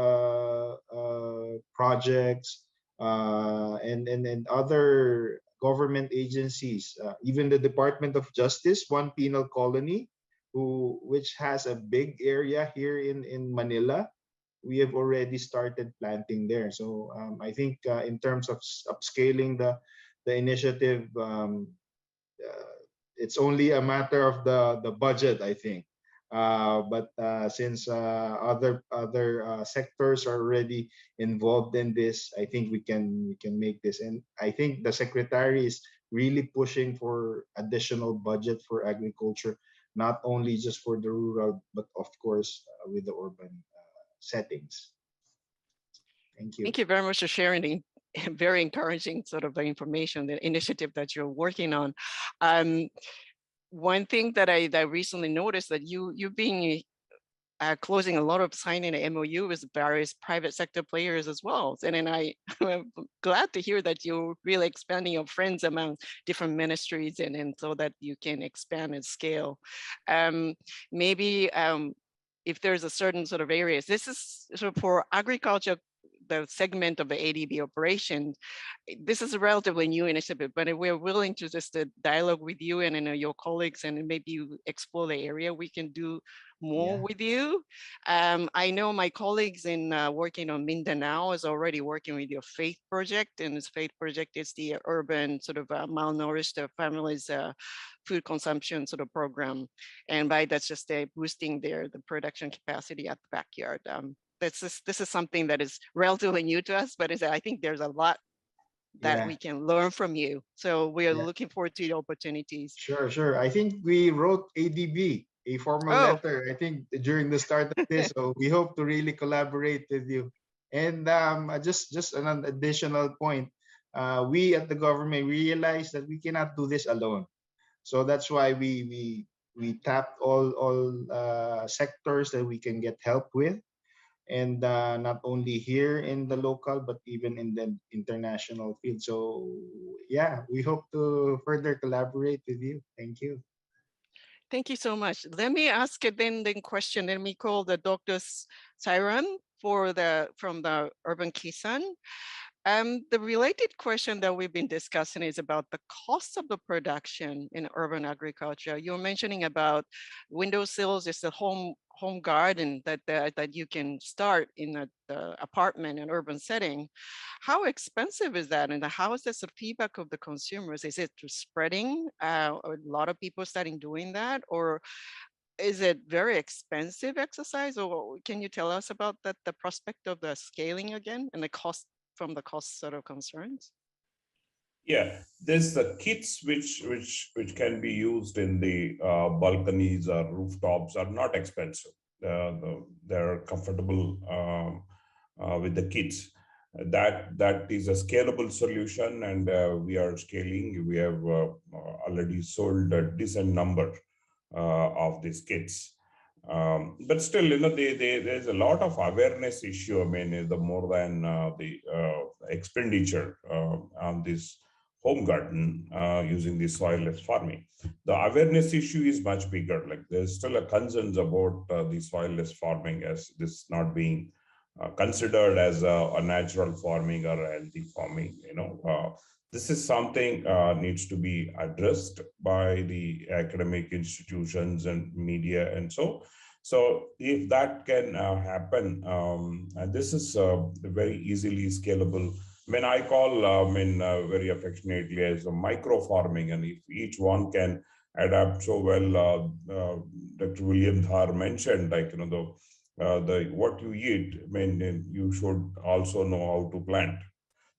projects, and other government agencies, even the Department of Justice, one penal colony, which has a big area here in Manila. We have already started planting there. So I think in terms of upscaling the initiative, it's only a matter of the budget, I think. But since other sectors are already involved in this, I think we can make this. And I think the secretary is really pushing for additional budget for agriculture, not only just for the rural, but of course with the urban settings. Thank you. Thank you very much for sharing the very encouraging sort of information, the initiative that you're working on. One thing that I recently noticed that you've been closing a lot of signing an MOU with various private sector players as well. And then I'm glad to hear that you're really expanding your friends among different ministries and so that you can expand and scale. Maybe if there's a certain sort of areas, this is sort of for agriculture, the segment of the ADB operation. This is a relatively new initiative, but we're willing to just dialogue with you and your colleagues, and maybe you explore the area we can do more with you. I know my colleagues in working on Mindanao is already working with your FAITH project, and this FAITH project is the urban sort of malnourished families food consumption sort of program, and by that's just boosting the production capacity at the backyard. This is something that is relatively new to us, but I think there's a lot that we can learn from you. So we are looking forward to the opportunities. Sure. I think we wrote ADB a formal letter, I think, during the start of this. So we hope to really collaborate with you. And just an additional point, we at the government realize that we cannot do this alone. So that's why we tapped all sectors that we can get help with. And not only here in the local, but even in the international field. So yeah, we hope to further collaborate with you. Thank you. Thank you so much. Let me ask it then the question. Let me call the Dr. Siren from the Urban Kisan. The related question that we've been discussing is about the cost of the production in urban agriculture. You were mentioning about windowsills, it's a home garden that you can start in the apartment and urban setting. How expensive is that, and how is this the feedback of the consumers? Is it spreading? A lot of people starting doing that, or is it very expensive exercise? Or can you tell us about the prospect of the scaling again and the cost from the cost sort of concerns? Yeah, there's the kits which can be used in the balconies or rooftops are not expensive. they're comfortable with the kids. That is a scalable solution, and we are scaling. We have already sold a decent number of these kits. But still, there's a lot of awareness issue. I mean, the more than the expenditure on this home garden using the soilless farming. The awareness issue is much bigger. Like there's still a concerns about the soilless farming as this not being considered as a natural farming or a healthy farming. This is something needs to be addressed by the academic institutions and media and so if that can happen, and this is very easily scalable. I mean, I call very affectionately as a micro farming, and if each one can adapt so well, Dr. William Dhar mentioned, like the what you eat. I mean, you should also know how to plant.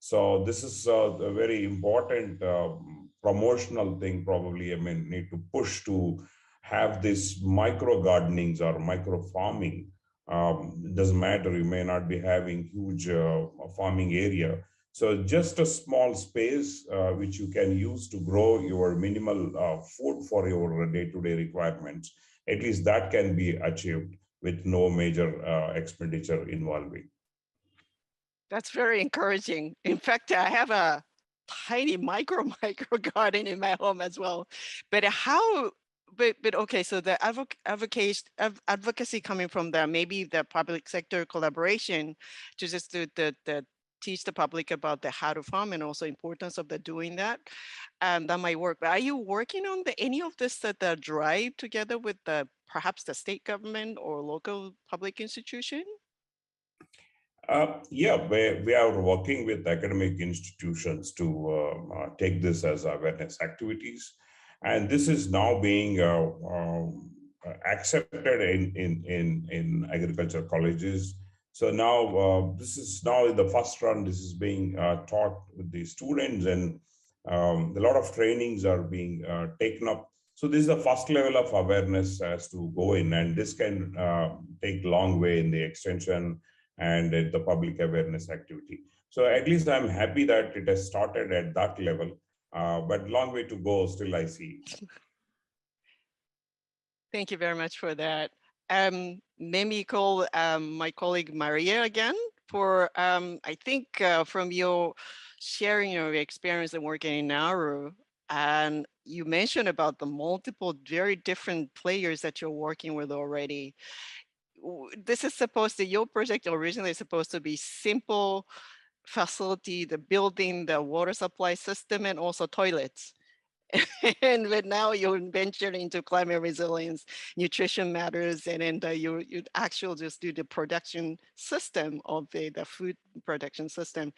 So this is a very important promotional thing. Probably, I mean, need to push to have this micro gardenings or micro farming. It doesn't matter, you may not be having huge farming area. So just a small space which you can use to grow your minimal food for your day-to-day requirements. At least that can be achieved with no major expenditure involving. That's very encouraging. In fact, I have a tiny micro garden in my home as well. But okay, so the advocacy coming from maybe the public sector collaboration to just to teach the public about the how to farm and also importance of the doing that, and that might work. But are you working on any of this that the drive together with perhaps the state government or local public institution? Yeah, we are working with academic institutions to take this as awareness activities, and this is now being accepted in agriculture colleges. So now this is now in the first run. This is being taught with the students, and a lot of trainings are being taken up. So this is the first level of awareness as to go in, and this can take long way in the extension and the public awareness activity. So at least I'm happy that it has started at that level, but long way to go still I see. Thank you very much for that. Let me call my colleague Maria again for, I think from your sharing your experience and working in Nauru, and you mentioned about the multiple very different players that you're working with already. This is your project originally is supposed to be simple facility, the building, the water supply system, and also toilets. But now you're venturing into climate resilience, nutrition matters, and then you actually just do the production system of the food production system.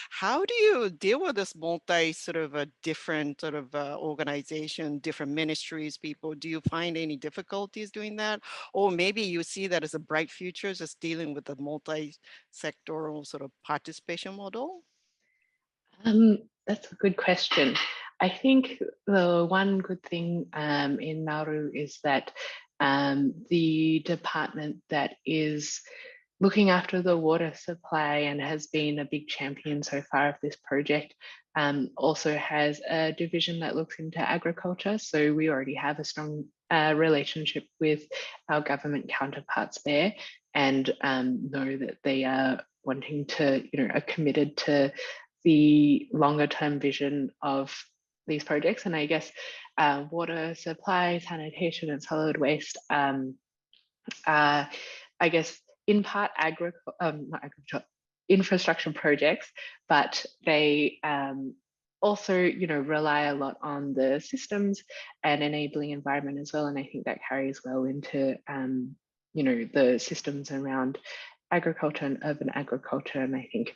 How do you deal with this multi sort of a different sort of organization, different ministries, people? Do you find any difficulties doing that? Or maybe you see that as a bright future, just dealing with the multi-sectoral sort of participation model? That's a good question. I think the one good thing in Nauru is that the department that is looking after the water supply and has been a big champion so far of this project also has a division that looks into agriculture. So we already have a strong relationship with our government counterparts there, and know that they are wanting to, are committed to the longer term vision of these projects. And I guess water supply, sanitation, and solid waste, I guess in part not agriculture, infrastructure projects, but they also, rely a lot on the systems and enabling environment as well. And I think that carries well into, the systems around agriculture and urban agriculture. And I think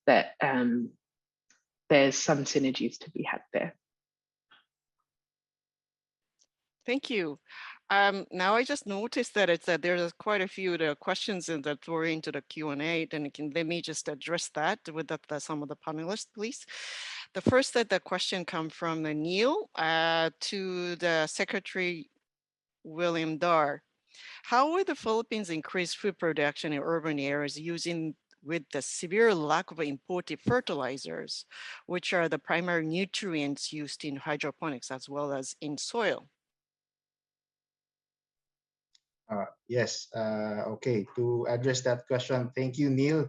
that there's some synergies to be had there. Thank you. Now I just noticed that there's quite a few questions that were into the Q&A. Then let me just address that with some of the panelists, please. The first the question comes from Neil to the Secretary William Dar. How will the Philippines increase food production in urban areas using with the severe lack of imported fertilizers, which are the primary nutrients used in hydroponics as well as in soil? Yes. Okay. To address that question, thank you, Neil.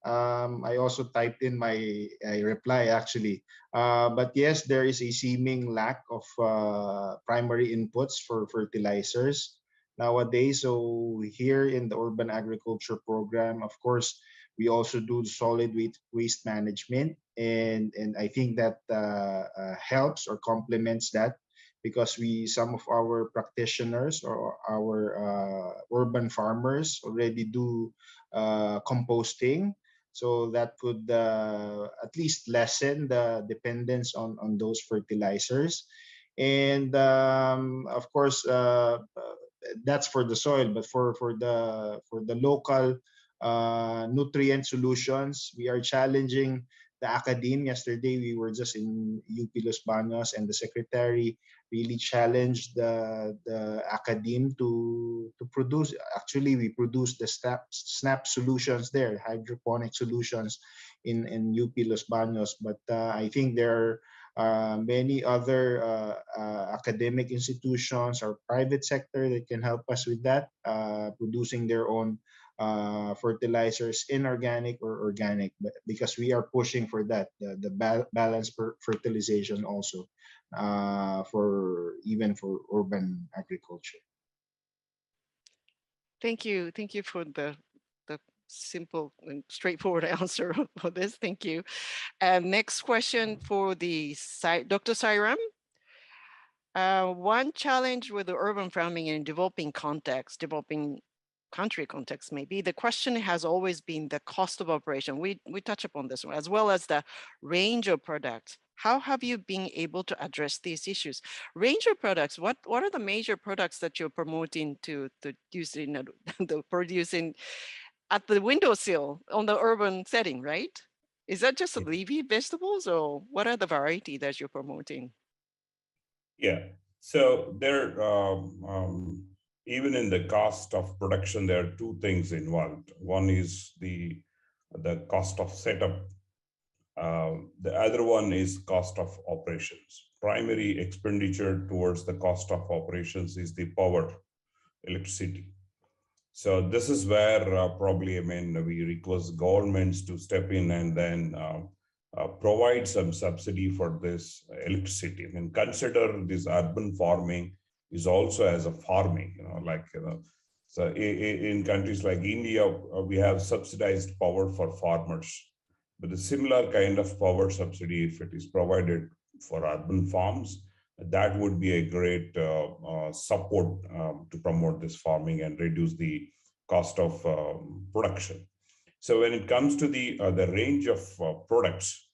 I also typed in my reply actually. But yes, there is a seeming lack of primary inputs for fertilizers nowadays. So here in the urban agriculture program, of course, we also do solid waste management, and I think that helps or complements that because we some of our practitioners or our urban farmers already do composting, so that could at least lessen the dependence on those fertilizers. And of course that's for the soil, but for the local nutrient solutions, we are challenging the academe. Yesterday we were just in UP Los Baños, and the secretary really challenged the academe to produce. Actually, we produce the snap solutions there, hydroponic solutions in UP Los Baños. But I think there are many other academic institutions or private sector that can help us with that, producing their own fertilizers, inorganic or organic, but because we are pushing for that, the balanced fertilization also for even for urban agriculture. Thank you. Thank you for the simple and straightforward answer for this. Thank you. Next question for the Dr. Sairam. One challenge with the urban farming in developing context, developing country context maybe, the question has always been the cost of operation. We touch upon this one, as well as the range of products. How have you been able to address these issues? Range of products, what are the major products that you're promoting to use in the producing at the windowsill on the urban setting, right? Is that just leafy vegetables, or what are the variety that you're promoting? Yeah, so there, even in the cost of production, there are two things involved. One is the cost of setup. The other one is cost of operations. Primary expenditure towards the cost of operations is the power, electricity. So this is where probably, I mean, we request governments to step in and then provide some subsidy for this electricity. I mean, consider this urban farming is also as a farming, so in countries like India, we have subsidized power for farmers. But the similar kind of power subsidy, if it is provided for urban farms, that would be a great support to promote this farming and reduce the cost of production. So when it comes to the range of products,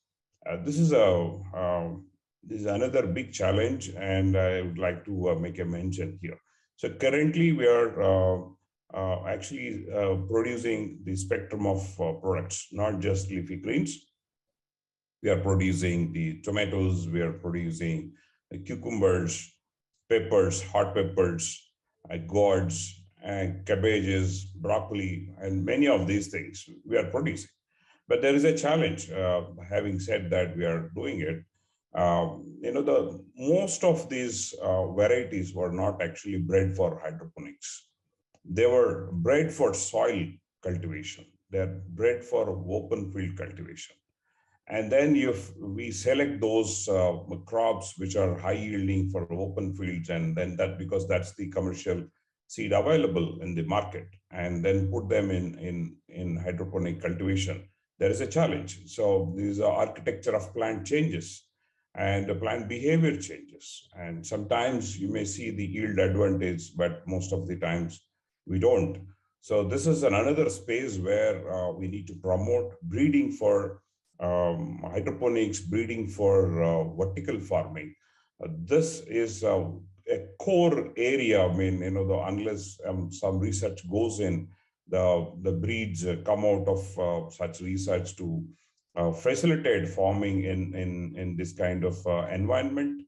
this is another big challenge, and I would like to make a mention here. So currently we are actually producing the spectrum of products, not just leafy greens. We are producing the tomatoes, we are producing the cucumbers, peppers, hot peppers, gourds, and cabbages, broccoli, and many of these things we are producing. But there is a challenge. Having said that, we are doing it. The most of these varieties were not actually bred for hydroponics. They were bred for soil cultivation. They're bred for open field cultivation. And then if we select those crops which are high yielding for open fields, and then that because that's the commercial seed available in the market, and then put them in hydroponic cultivation, there is a challenge. So these are architecture of plant changes and the plant behavior changes. And sometimes you may see the yield advantage, but most of the times we don't. So this is another space where we need to promote breeding for hydroponics, breeding for vertical farming. This is a core area. I mean, unless some research goes in, the breeds come out of such research to facilitate farming in this kind of environment.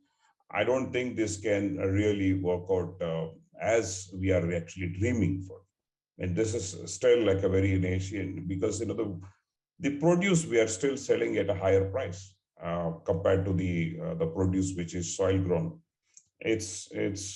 I don't think this can really work out as we are actually dreaming for. And this is still like a very nascent, because the produce we are still selling at a higher price compared to the produce which is soil grown. It's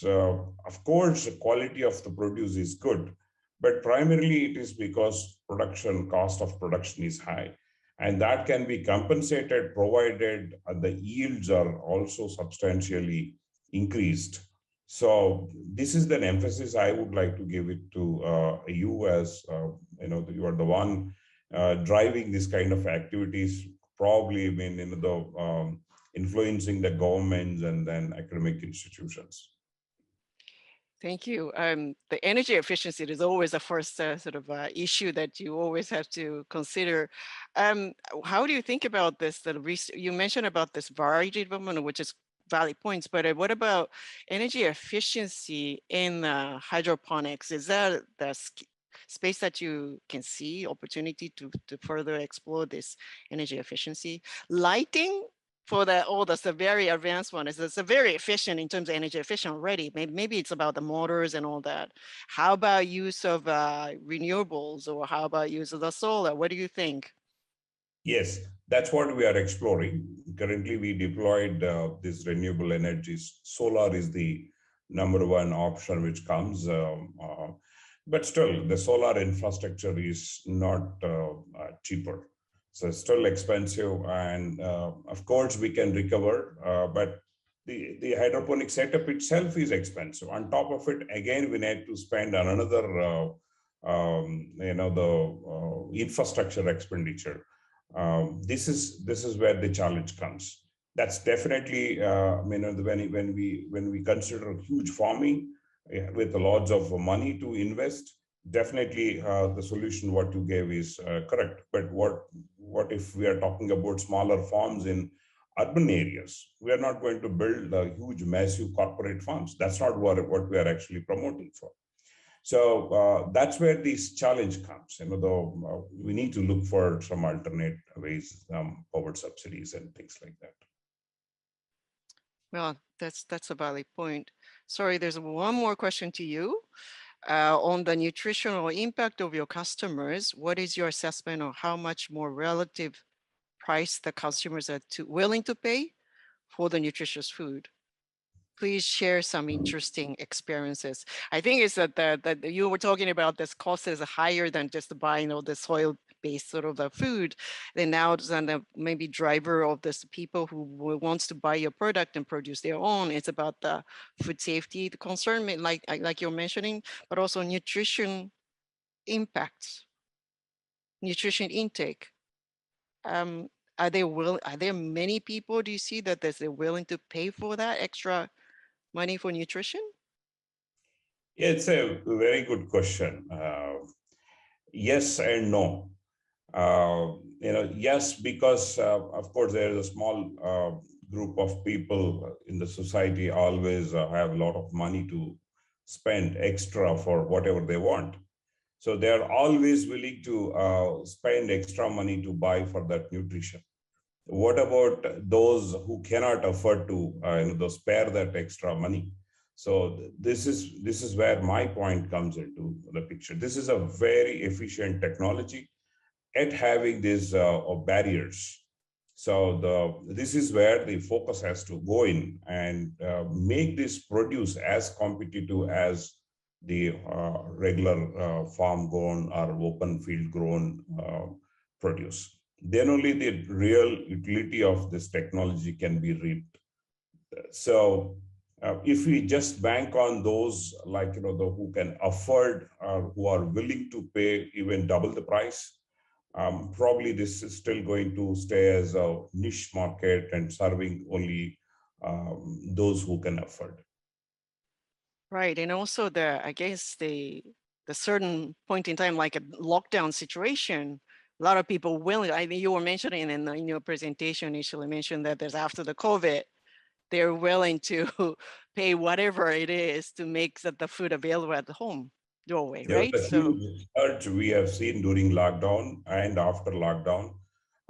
of course the quality of the produce is good, but primarily it is because cost of production is high, and that can be compensated provided the yields are also substantially increased. So this is the emphasis I would like to give it to you, as you are the one driving this kind of activities, probably influencing the governments and then academic institutions. Thank you. The energy efficiency is always the first sort of issue that you always have to consider. How do you think about this? You mentioned about this variety development, which is valid points, but what about energy efficiency in hydroponics? Is that the space that you can see opportunity to further explore this energy efficiency? Lighting, for that's a very advanced one. It's very efficient in terms of energy efficient already. Maybe it's about the motors and all that. How about use of renewables, or how about use of the solar? What do you think? Yes, that's what we are exploring. Currently, we deployed this renewable energies. Solar is the number one option which comes, but still the solar infrastructure is not cheaper. So it's still expensive, and of course we can recover, but the hydroponic setup itself is expensive. On top of it, again, we need to spend on another, infrastructure expenditure. This is where the challenge comes. That's definitely, when we consider huge farming with lots of money to invest, definitely the solution what you gave is correct. But what if we are talking about smaller farms in urban areas? We are not going to build huge, massive corporate farms. That's not what we are actually promoting for. So that's where this challenge comes. We need to look for some alternate ways, power subsidies and things like that. Well, that's a valid point. Sorry, there's one more question to you. On the nutritional impact of your customers, what is your assessment of how much more relative price the consumers are willing to pay for the nutritious food? Please share some interesting experiences. I think it's that you were talking about this cost is higher than just buying all the soil-based sort of the food. Then now it's maybe driver of this people who wants to buy your product and produce their own. It's about the food safety, the concern, like you're mentioning, but also nutrition impacts, nutrition intake. Are there many people, do you see that they're willing to pay for that extra money for nutrition? It's a very good question. Yes and no. Yes, because of course there is a small group of people in the society always have a lot of money to spend extra for whatever they want. So they are always willing to spend extra money to buy for that nutrition. What about those who cannot afford to spare that extra money? So this is where my point comes into the picture. This is a very efficient technology at having these barriers. So this is where the focus has to go in and make this produce as competitive as the regular farm grown or open field grown produce. Then only the real utility of this technology can be reaped. So if we just bank on those who can afford or who are willing to pay even double the price, probably this is still going to stay as a niche market and serving only those who can afford. Right, and also I guess the certain point in time, like a lockdown situation, a lot of people willing. I mean, you were mentioning in your presentation initially mentioned that there's after the COVID, they're willing to pay whatever it is to make the food available at the home doorway, right? There was a huge surge we have seen during lockdown and after lockdown.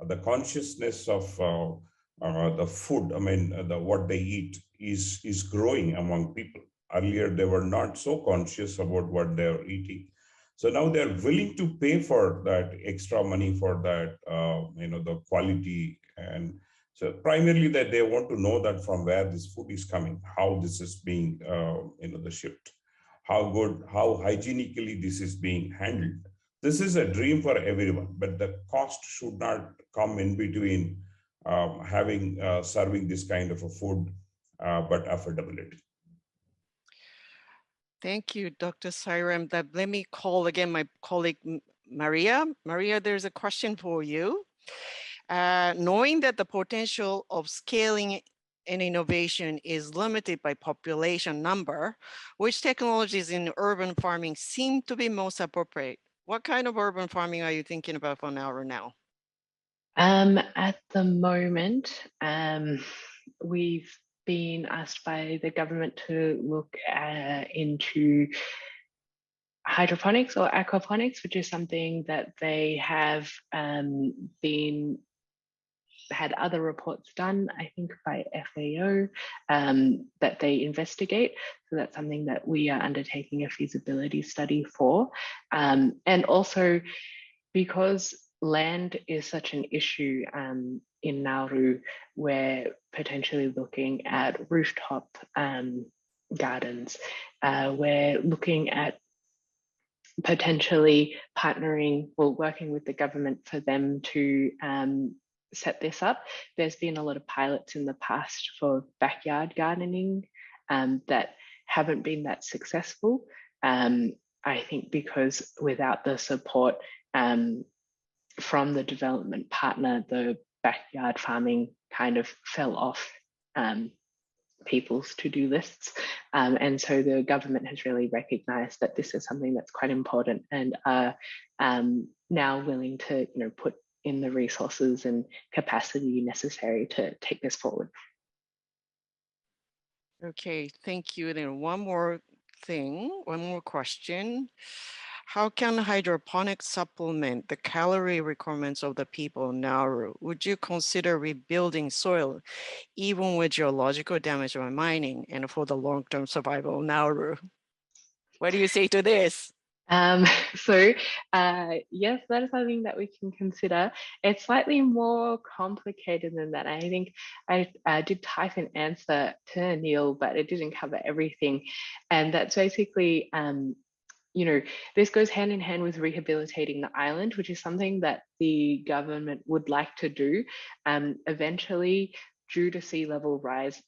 The consciousness of the food, what they eat is growing among people. Earlier, they were not so conscious about what they were eating. So now they're willing to pay for that extra money for that, the quality. And so primarily that they want to know that from where this food is coming, how this is being, the shipped, how good, how hygienically this is being handled. This is a dream for everyone, but the cost should not come in between serving this kind of a food, but affordability. Thank you, Dr. Sairam. Let me call again my colleague, Maria. Maria, there's a question for you. Knowing that the potential of scaling and innovation is limited by population number, which technologies in urban farming seem to be most appropriate? What kind of urban farming are you thinking about for now? At the moment, we've been asked by the government to look into hydroponics or aquaponics, which is something that they have had other reports done, I think by FAO, that they investigate. So that's something that we are undertaking a feasibility study for. And also because land is such an issue in Nauru, we're potentially looking at rooftop gardens. We're looking at potentially partnering or working with the government for them to set this up. There's been a lot of pilots in the past for backyard gardening that haven't been that successful. I think because without the support from the development partner, the backyard farming kind of fell off people's to-do lists. And so the government has really recognized that this is something that's quite important and are now willing to put in the resources and capacity necessary to take this forward. Okay, thank you. Then one more question. How can hydroponics supplement the calorie requirements of the people in Nauru? Would you consider rebuilding soil even with geological damage by mining and for the long-term survival of Nauru? What do you say to this? Yes, that is something that we can consider. It's slightly more complicated than that. I think I did type an answer to Neil, but it didn't cover everything. And that's basically, this goes hand in hand with rehabilitating the island, which is something that the government would like to do. Eventually, due to sea level rise,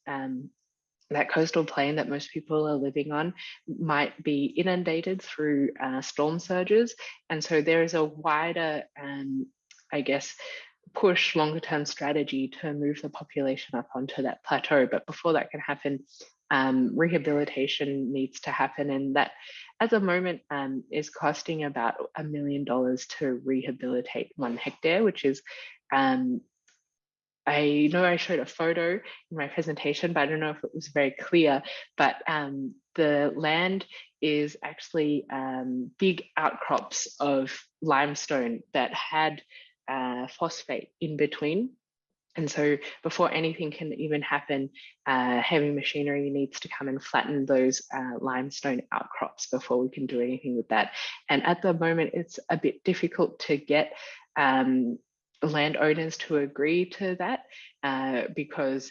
that coastal plain that most people are living on might be inundated through storm surges. And so there is a wider, push longer term strategy to move the population up onto that plateau. But before that can happen, rehabilitation needs to happen. And that at the moment is costing about $1 million to rehabilitate 1 hectare, which is I know I showed a photo in my presentation, but I don't know if it was very clear, but the land is actually big outcrops of limestone that had phosphate in between. And so before anything can even happen, heavy machinery needs to come and flatten those limestone outcrops before we can do anything with that. And at the moment, it's a bit difficult to get landowners to agree to that because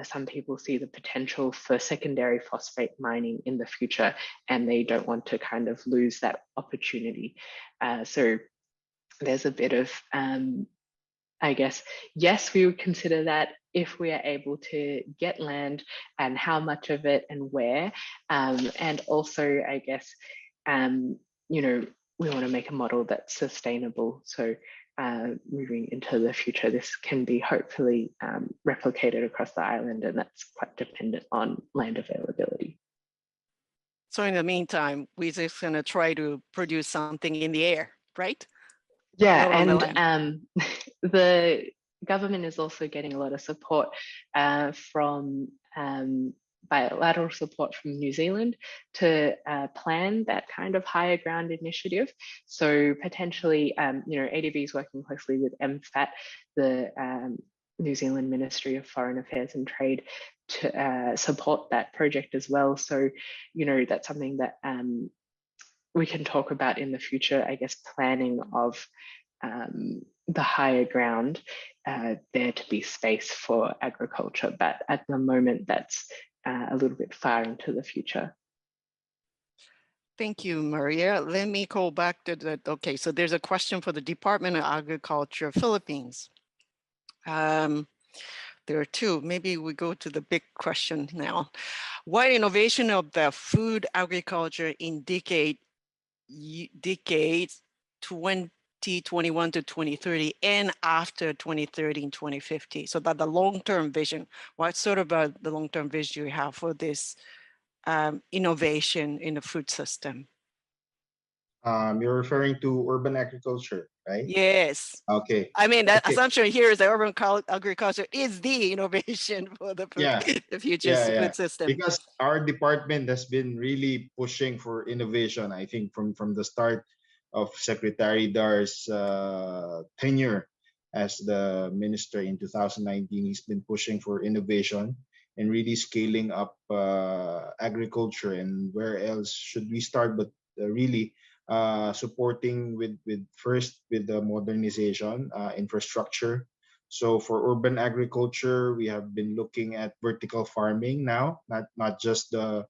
some people see the potential for secondary phosphate mining in the future and they don't want to kind of lose that opportunity. So there's a bit of, yes, we would consider that if we are able to get land and how much of it and where. And also, we want to make a model that's sustainable. So moving into the future, this can be hopefully replicated across the island, and that's quite dependent on land availability. So in the meantime, we're just going to try to produce something in the air, right? Yeah, and the government is also getting a lot of support from bilateral support from New Zealand to plan that kind of higher ground initiative. So potentially, ADB is working closely with MFAT, the New Zealand Ministry of Foreign Affairs and Trade to support that project as well. So, you know, that's something that we can talk about in the future, I guess, planning of the higher ground, there to be space for agriculture. But at the moment, that's a little bit far into the future. Thank you, Maria. Let me go back to the, okay, so there's a question for the Department of Agriculture, Philippines. There are two, maybe we go to the big question now. What innovation of the food agriculture in decades 2021 to 2030 and after 2030 and 2050? So that the long-term vision, what sort of the long-term vision you have for this innovation in the food system? You're referring to urban agriculture, right? Yes. Okay. I mean, that Okay. assumption here is that urban agriculture is the innovation for the food, Yeah. the future food system. Because our department has been really pushing for innovation, I think, from the start of Secretary Dar's tenure as the minister in 2019. He's been pushing for innovation and really scaling up agriculture. And where else should we start but really supporting with first with the modernization infrastructure. So for urban agriculture, we have been looking at vertical farming now, not just the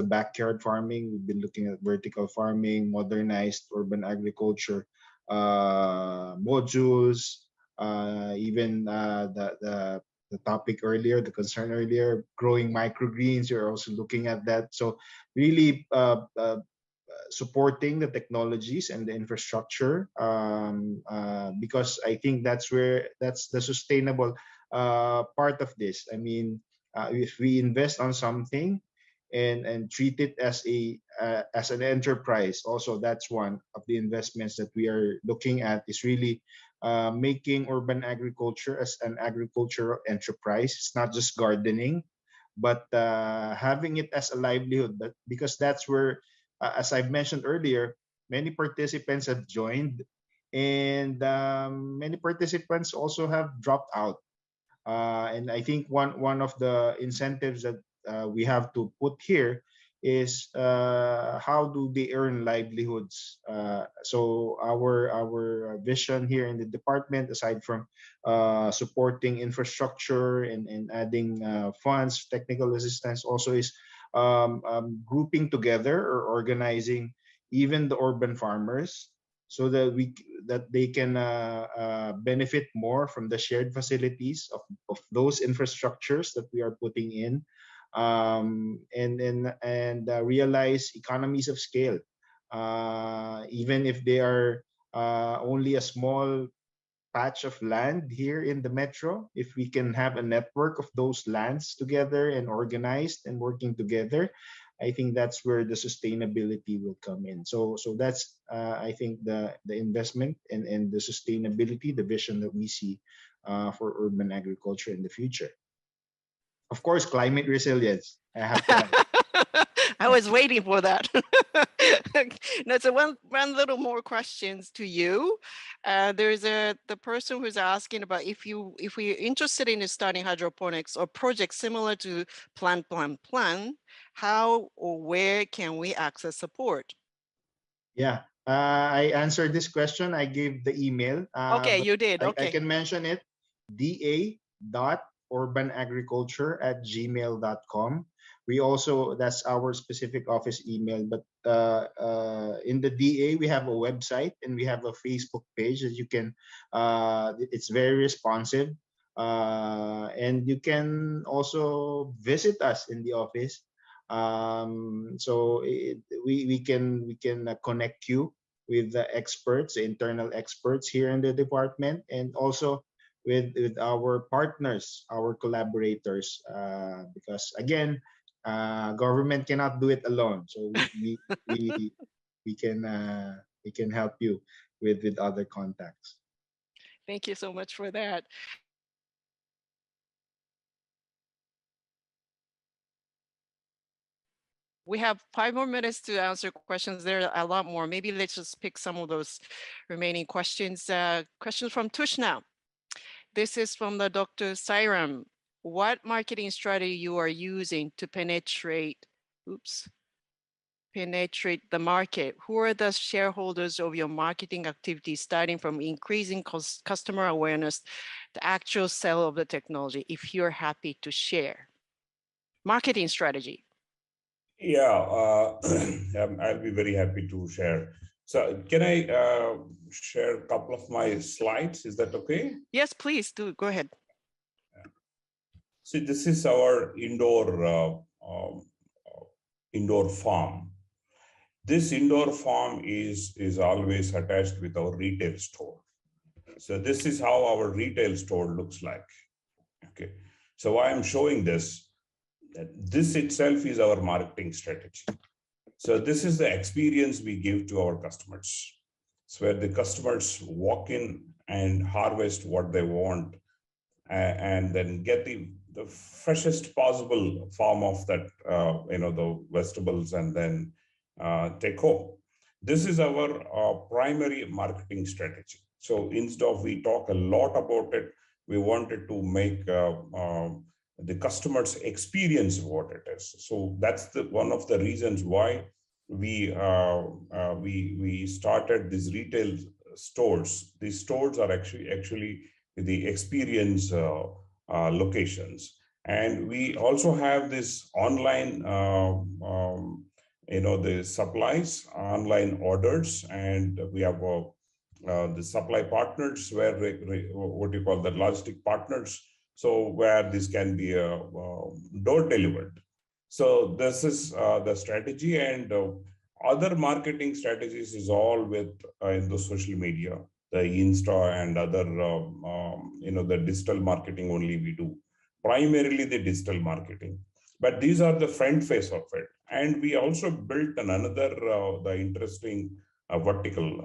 backyard farming. We've been looking at vertical farming, modernized urban agriculture modules, even the topic earlier, the concern earlier, growing microgreens. You're also looking at that. So really supporting the technologies and the infrastructure, because I think that's the sustainable part of this. I mean, if we invest on something and treat it as an enterprise, also that's one of the investments that we are looking at, is really making urban agriculture as an agricultural enterprise. It's not just gardening, but having it as a livelihood. But because that's where, as I've mentioned earlier, many participants have joined, and many participants also have dropped out. And I think one of the incentives that we have to put here is how do they earn livelihoods? So our vision here in the department, aside from supporting infrastructure and adding funds, technical assistance, also is grouping together or organizing even the urban farmers, so that they can benefit more from the shared facilities of those infrastructures that we are putting in, and realize economies of scale, even if they are only a small patch of land here in the metro. If we can have a network of those lands together and organized and working together, I think that's where the sustainability will come in. So that's I think the investment and the sustainability, the vision that we see for urban agriculture in the future. Of course, climate resilience. I have to add. I was waiting for that. No, so one little more questions to you. There's the person who's asking about if we're interested in starting hydroponics or projects similar to Plan, how or where can we access support? Yeah, I answered this question. I gave the email. Okay, you did. Okay. I can mention it. da.urbanagriculture@gmail.com. We also, that's our specific office email, but in the DA we have a website and we have a Facebook page that you can it's very responsive, and you can also visit us in the office. So we can connect you with the experts, the internal experts here in the department, and also with our partners, our collaborators, because again, government cannot do it alone. So we can help you with other contacts. Thank you so much for that. We have 5 more minutes to answer questions. There are a lot more. Maybe let's just pick some of those remaining questions. Questions from Tush now. This is from the Dr. Sairam. What marketing strategy you are using to penetrate the market? Who are the shareholders of your marketing activities, starting from increasing customer awareness, the actual sale of the technology, if you're happy to share? Marketing strategy. Yeah, I'll be very happy to share. So can I share a couple of my slides? Is that okay? Yes, please do. Go ahead. See, this is our indoor farm. This indoor farm is always attached with our retail store. So this is how our retail store looks like. Okay. So why I'm showing this, this itself is our marketing strategy. So this is the experience we give to our customers. It's where the customers walk in and harvest what they want and then get the freshest possible form of that, the vegetables, and then take home. This is our primary marketing strategy. So instead of we talk a lot about it, we wanted to make the customer's experience what it is. So that's one of the reasons why we started these retail stores. These stores are actually the experience locations, and we also have this online the supplies, online orders, and we have the supply partners where what you call the logistic partners, so where this can be door delivered. So this is the strategy, and other marketing strategies is all with in the social media, the Insta and other the digital marketing only we do, primarily the digital marketing. But these are the front face of it. And we also built another the interesting vertical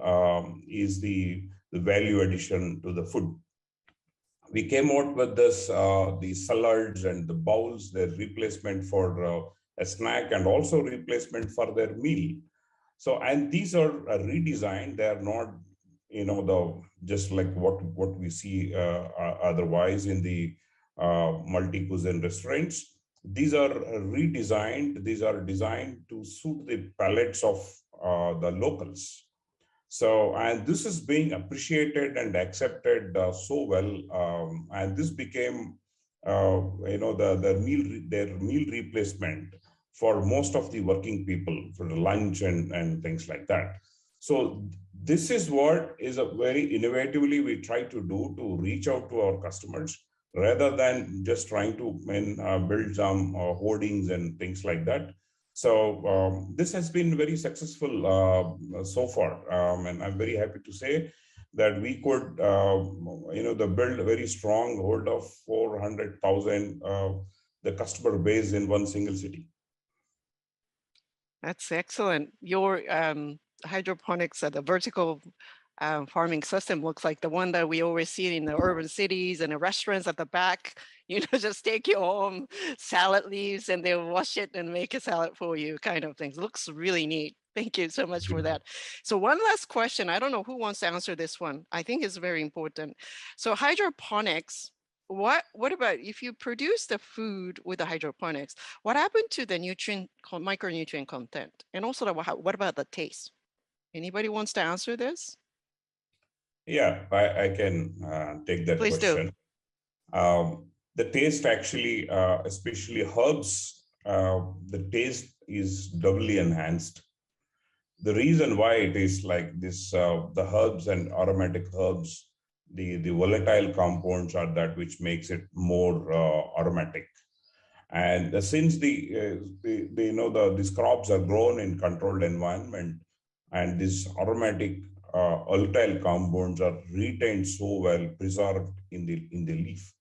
is the value addition to the food. We came out with this, the salads and the bowls, their replacement for a snack and also replacement for their meal. So, and these are redesigned. They are not, just like what we see otherwise in the multi-cuisine restaurants. These are redesigned. These are designed to suit the palates of the locals. So, and this is being appreciated and accepted so well, and this became, their meal replacement for most of the working people for the lunch and things like that. So, this is what is a very innovatively we try to do to reach out to our customers rather than just trying to build some hoardings and things like that. So this has been very successful so far, and I'm very happy to say that we could, build a very strong hold of 400,000 the customer base in one single city. That's excellent. Your hydroponics, the vertical farming system looks like the one that we always see in the urban cities and the restaurants at the back. Just take your home salad leaves and they'll wash it and make a salad for you, kind of things. Looks really neat. Thank you so much for that. So one last question. I don't know who wants to answer this one. I think it's very important. So hydroponics, what about if you produce the food with the hydroponics, what happened to the micronutrient content? And also what about the taste? Anybody wants to answer this? Yeah, I can take that Please question. Do. The taste actually, especially herbs, the taste is doubly enhanced. The reason why it is like this, the herbs and aromatic herbs, the volatile compounds are that which makes it more aromatic. And since these crops are grown in controlled environment, and these aromatic volatile compounds are retained so well, preserved in the leaf.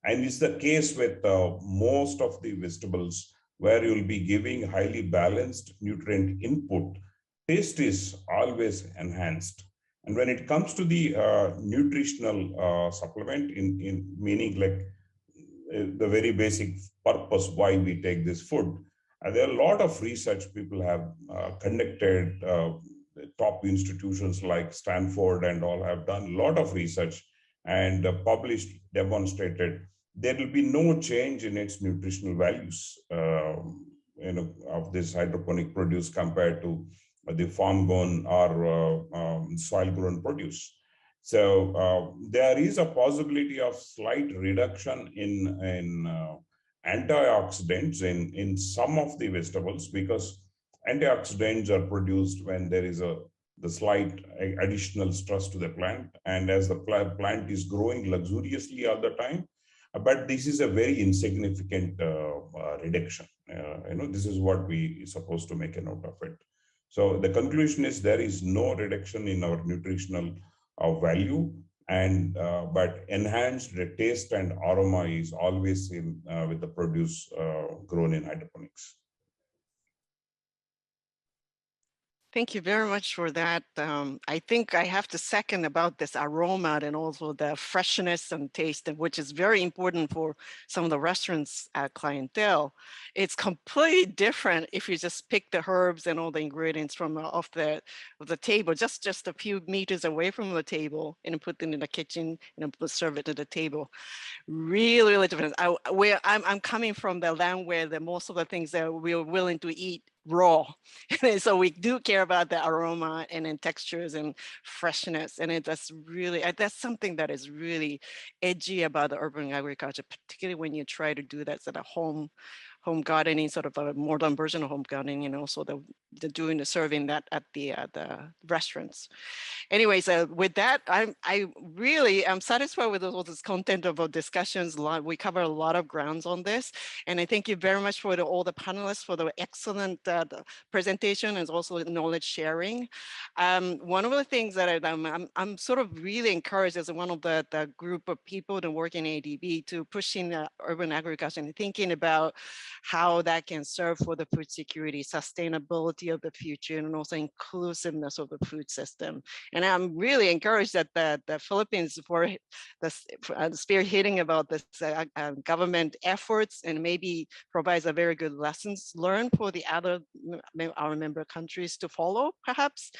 And it's the case with most of the vegetables where you'll be giving highly balanced nutrient input. Taste is always enhanced. And when it comes to the nutritional supplement, in meaning like the very basic purpose why we take this food, there are a lot of research people have conducted. Top institutions like Stanford and all have done a lot of research, and published demonstrated there will be no change in its nutritional values, of this hydroponic produce compared to the farm-grown or soil-grown produce. So there is a possibility of slight reduction in antioxidants in some of the vegetables, because antioxidants are produced when there is the slight additional stress to the plant, and as the plant is growing luxuriously all the time. But this is a very insignificant reduction. This is what we are supposed to make a note of it. So the conclusion is there is no reduction in our nutritional value, and but enhanced taste and aroma is always in with the produce grown in hydroponics. Thank you very much for that. I think I have to second about this aroma and also the freshness and taste, which is very important for some of the restaurants' clientele. It's completely different if you just pick the herbs and all the ingredients from off the table, just a few meters away from the table, and put them in the kitchen and serve it to the table. Really, really different. I'm coming from the land where most of the things that we're willing to eat raw. And so we do care about the aroma and then textures and freshness. And that's something that is really edgy about the urban agriculture, particularly when you try to do that sort of home gardening, sort of a modern version of home gardening, and also the doing the serving that at the restaurants. Anyways, with that, I really am satisfied with all this content of our discussions. We cover a lot of grounds on this, and I thank you very much for all the panelists for the excellent presentation and also knowledge sharing. One of the things that I'm sort of really encouraged as one of the group of people that work in ADB to pushing urban agriculture and thinking about how that can serve for the food security, sustainability of the future, and also inclusiveness of the food system. And I'm really encouraged that the Philippines for the spearheading about this government efforts, and maybe provides a very good lessons learned for the other our member countries to follow. Perhaps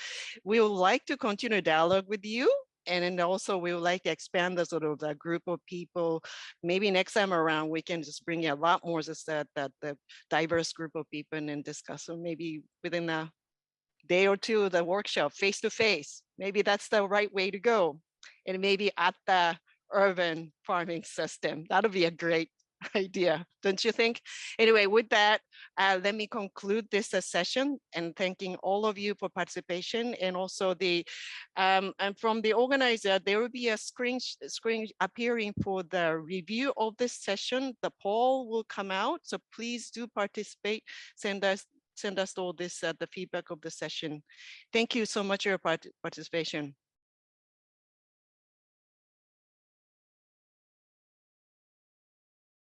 we would like to continue dialogue with you. And then also we would like to expand the sort of the group of people. Maybe next time around, we can just bring a lot more just that the diverse group of people and then discuss. So maybe within a day or two, the workshop face to face. Maybe that's the right way to go. And maybe at the urban farming system. That'll be a great idea, don't you think? Anyway, with that, let me conclude this session and thanking all of you for participation, and also and from the organizer, there will be a screen appearing for the review of this session. The poll will come out, so please do participate. Send us all this the feedback of the session. Thank you so much for your participation.